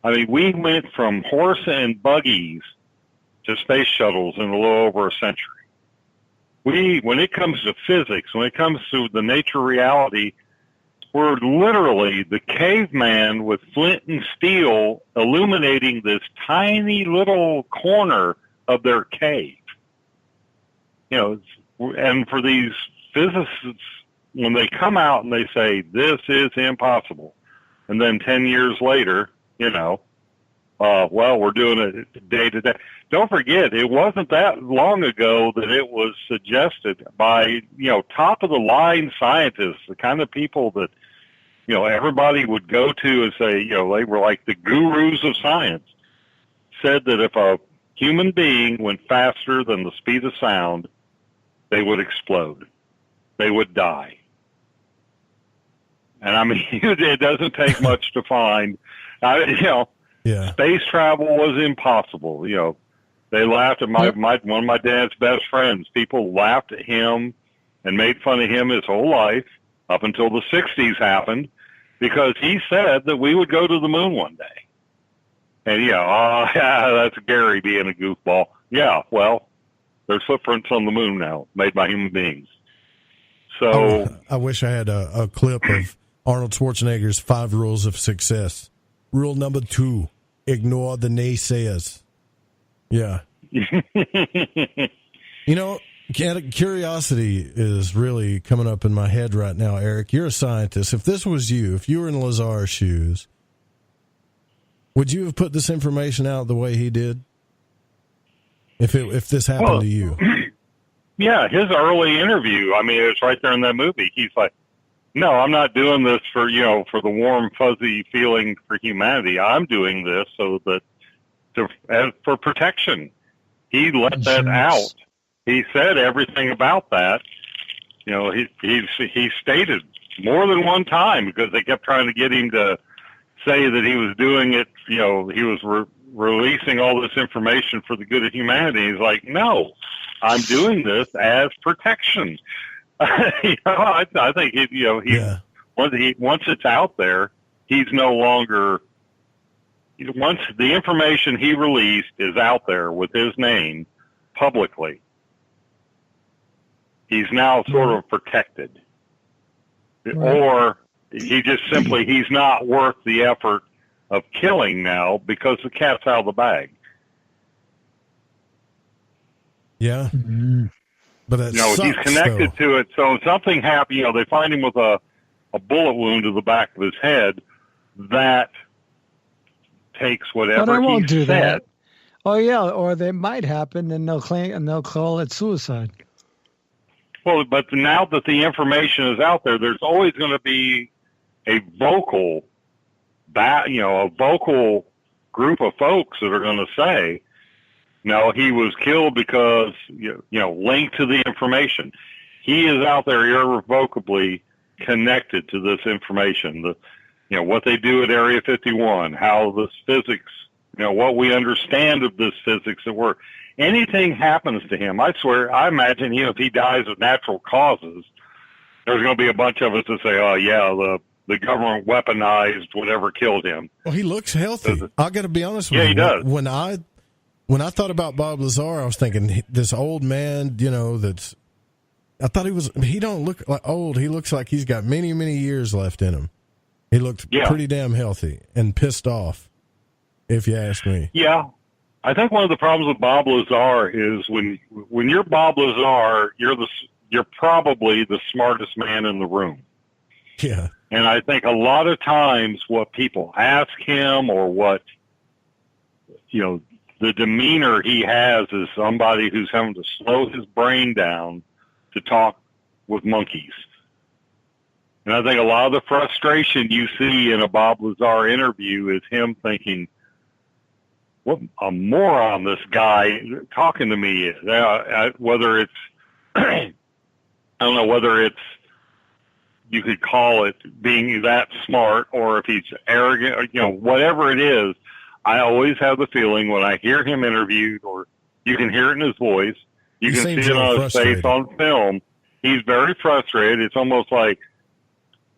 I mean, we went from horse and buggies to space shuttles in a little over a century. When it comes to physics, when it comes to the nature reality, we're literally the caveman with flint and steel illuminating this tiny little corner of their cave. And for these physicists, when they come out and they say, this is impossible, and then 10 years later, we're doing it day to day. Don't forget, it wasn't that long ago that it was suggested by, top of the line scientists, the kind of people that, everybody would go to and say, they were like the gurus of science, said that if a human being went faster than the speed of sound, they would explode. They would die. And I mean, it doesn't take much to find, space travel was impossible. They laughed at one of my dad's best friends. People laughed at him and made fun of him his whole life up until the 60s happened, because he said that we would go to the moon one day. And that's Gary being a goofball. Yeah, well, there's footprints on the moon now made by human beings. So I wish I had a clip of Arnold Schwarzenegger's 5 rules of success. Rule number 2, ignore the naysayers. Yeah. Curiosity is really coming up in my head right now, Eric. You're a scientist. If this was you, if you were in Lazar's shoes, would you have put this information out the way he did? If this happened to you? Yeah, his early interview, I mean, it's right there in that movie. He's like, no, I'm not doing this for, for the warm, fuzzy feeling for humanity. I'm doing this so that for protection. He let that out. He said everything about that. He stated more than one time, because they kept trying to get him to say that he was doing it. He was releasing all this information for the good of humanity. He's like, no, I'm doing this as protection. I think once it's out there, he's no longer. Once the information he released is out there with his name publicly, he's now sort of protected. Right. Or he just simply, he's not worth the effort of killing now because the cat's out of the bag. Yeah. Mm-hmm. But that he's connected to it. So if something happened, they find him with a bullet wound to the back of his head. That takes whatever but I won't he do said. That. Oh yeah, or they might happen, and they'll call it suicide. Well, but now that the information is out there, there's always going to be a vocal group of folks that are going to say, no, he was killed because, linked to the information. He is out there irrevocably connected to this information. What they do at Area 51, how this physics, what we understand of this physics that works. Anything happens to him, I swear, I imagine, if he dies of natural causes, there's going to be a bunch of us that say, oh, yeah, the government weaponized whatever killed him. Well, he looks healthy. I got to be honest with you. Yeah, he does. When I thought about Bob Lazar, I was thinking this old man, I thought he don't look like old. He looks like he's got many, many years left in him. He looked pretty damn healthy and pissed off, if you ask me. Yeah. I think one of the problems with Bob Lazar is when you're Bob Lazar, you're probably the smartest man in the room. Yeah. And I think a lot of times what people ask him, or what, the demeanor he has is somebody who's having to slow his brain down to talk with monkeys. And I think a lot of the frustration you see in a Bob Lazar interview is him thinking, what a moron this guy talking to me is. Whether it's, I don't know whether it's, you could call it being that smart, or if he's arrogant, or, whatever it is. I always have the feeling when I hear him interviewed, or you can hear it in his voice, you can see it on his face on film, he's very frustrated. It's almost like,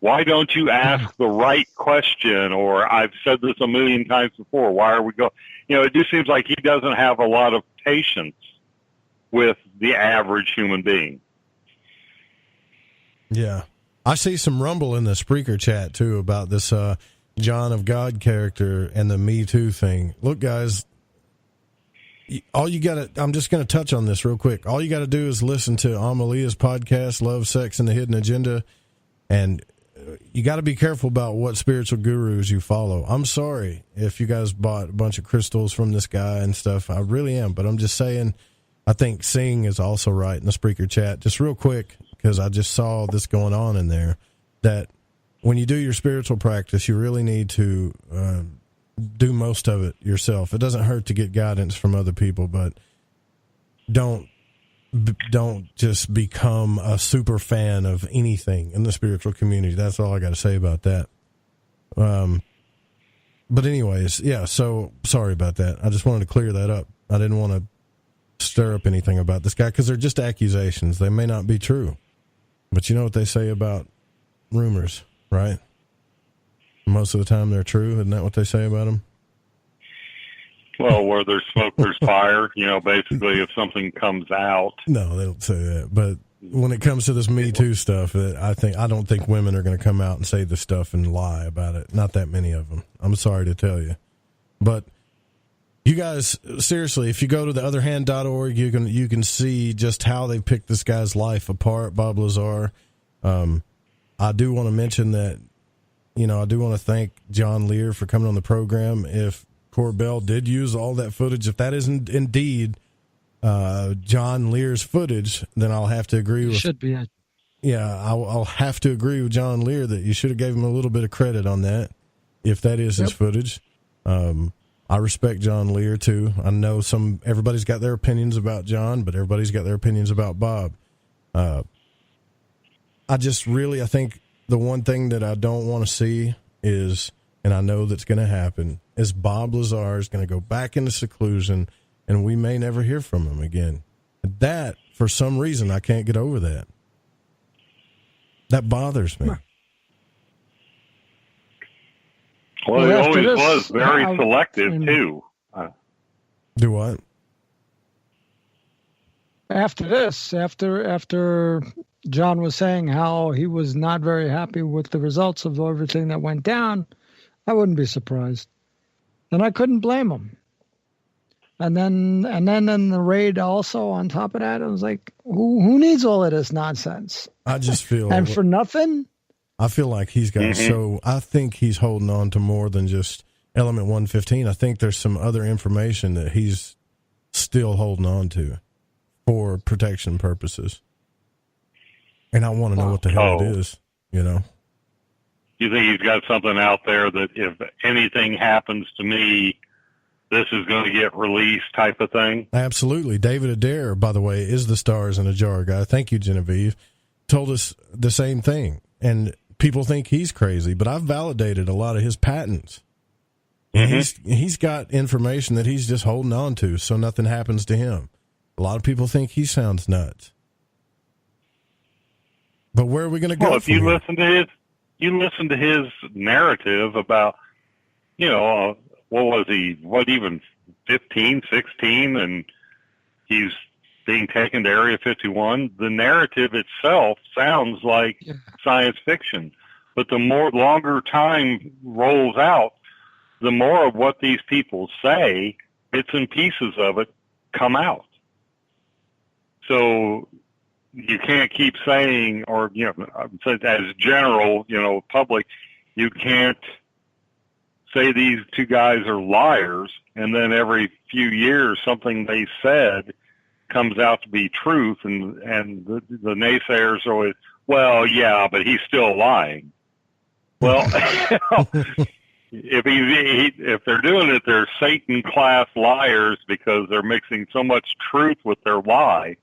why don't you ask the right question? Or I've said this a million times before. Why are we going? It just seems like he doesn't have a lot of patience with the average human being. Yeah. I see some rumble in the Spreaker chat, too, about this John of God character and the Me Too thing. Look, guys, all you got to, I'm just going to touch on this real quick. All you got to do is listen to Amalia's podcast, Love, Sex, and the Hidden Agenda, and you got to be careful about what spiritual gurus you follow. I'm sorry if you guys bought a bunch of crystals from this guy and stuff. I really am, but I'm just saying, I think Singh is also right in the Spreaker chat. Just real quick, because I just saw this going on in there, that when you do your spiritual practice, you really need to do most of it yourself. It doesn't hurt to get guidance from other people, but don't just become a super fan of anything in the spiritual community. That's all I got to say about that. But anyways, yeah, so sorry about that. I just wanted to clear that up. I didn't want to stir up anything about this guy, because they're just accusations. They may not be true, but you know what they say about rumors, right? Most of the time they're true. Isn't that what they say about them? Well, where there's smoke, there's fire. Basically, if something comes out. No, they don't say that. But when it comes to this Me Too stuff, I don't think women are going to come out and say this stuff and lie about it. Not that many of them. I'm sorry to tell you. But You guys, seriously, if you go to theotherhand.org, you can see just how they picked this guy's life apart, Bob Lazar. I do want to mention that, I do want to thank John Lear for coming on the program. If Corbell did use all that footage, if that isn't indeed John Lear's footage, then I'll have to agree with... Should be. Yeah, I'll have to agree with John Lear that you should have gave him a little bit of credit on that, if that is his footage. I respect John Lear, too. I know everybody's got their opinions about John, but everybody's got their opinions about Bob. I think the one thing that I don't want to see is, and I know that's going to happen, is Bob Lazar is going to go back into seclusion, and we may never hear from him again. That, for some reason, I can't get over that. That bothers me. Well, he always was very selective, too. Do what? After John was saying how he was not very happy with the results of everything that went down, I wouldn't be surprised. And I couldn't blame him. And then in the raid also, on top of that, I was like, who needs all of this nonsense? I just feel... and for nothing? I feel like he's got I think he's holding on to more than just Element 115. I think there's some other information that he's still holding on to for protection purposes. And I want to know what the hell it is, You think he's got something out there that if anything happens to me, this is going to get released type of thing? Absolutely. David Adair, by the way, is the Stars in a Jar guy. Thank you, Genevieve. Told us the same thing. And people think he's crazy, but I've validated a lot of his patents. He's got information that he's just holding on to so nothing happens to him. A lot of people think he sounds nuts. But where are we going to go? Well, if you listen to his narrative about, what was he? Even 15, 16, and he's being taken to Area 51. The narrative itself sounds like science fiction, but the longer time rolls out, the more of what these people say, bits and pieces of it, come out. So you can't keep saying, or as general, public, you can't say these two guys are liars, and then every few years something they said comes out to be truth, and the naysayers are always, well, yeah, but he's still lying. Well, if they're doing it, they're Satan-class liars because they're mixing so much truth with their lie.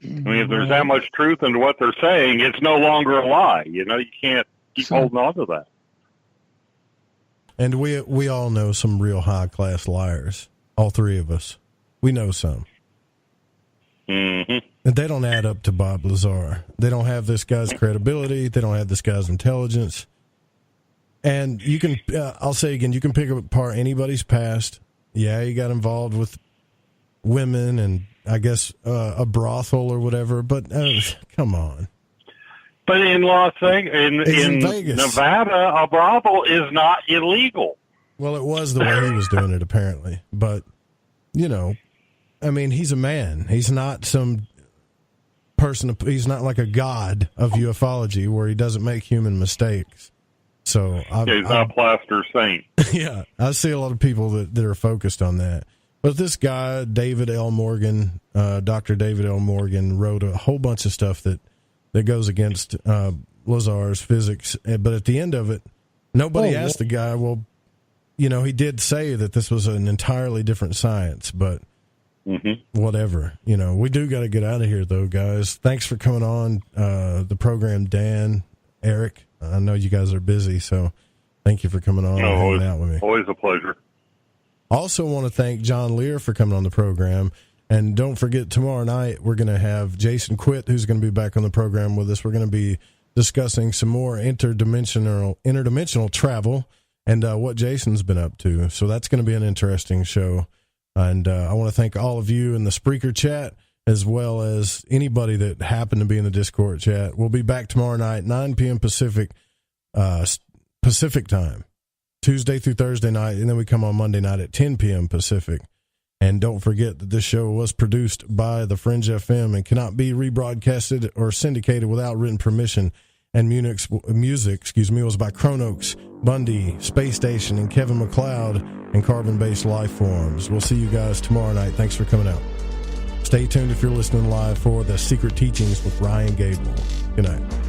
I mean, if there's that much truth into what they're saying, it's no longer a lie. You can't keep holding on to that. And we all know some real high-class liars, all three of us. We know some. And they don't add up to Bob Lazar. They don't have this guy's credibility. They don't have this guy's intelligence. And you can, I'll say again, you can pick apart anybody's past. Yeah, he got involved with women and I guess a brothel or whatever, but come on. But in Las Vegas, in Vegas, Nevada, a brothel is not illegal. Well, it was the way he was doing it, apparently. But, I mean, he's a man. He's not some person. He's not like a god of ufology where he doesn't make human mistakes. So he's not a plaster saint. Yeah, I see a lot of people that are focused on that. But this guy, David L. Morgan, Dr. David L. Morgan, wrote a whole bunch of stuff that goes against Lazar's physics. But at the end of it, nobody asked the guy, well, he did say that this was an entirely different science, but whatever. We do got to get out of here, though, guys. Thanks for coming on the program, Dan, Eric. I know you guys are busy, so thank you for coming on and hanging out with me. Always a pleasure. Also want to thank John Lear for coming on the program. And don't forget, tomorrow night, we're going to have Jason Quitt, who's going to be back on the program with us. We're going to be discussing some more interdimensional travel and what Jason's been up to. So that's going to be an interesting show. And I want to thank all of you in the Spreaker chat, as well as anybody that happened to be in the Discord chat. We'll be back tomorrow night, 9 p.m. Pacific time, Tuesday through Thursday night, and then we come on Monday night at 10 p.m. Pacific. And don't forget that this show was produced by the Fringe FM and cannot be rebroadcasted or syndicated without written permission. And music, was by Chronox, Bundy, Space Station, and Kevin MacLeod, and Carbon-Based Life Forms. We'll see you guys tomorrow night. Thanks for coming out. Stay tuned if you're listening live for The Secret Teachings with Ryan Gable. Good night.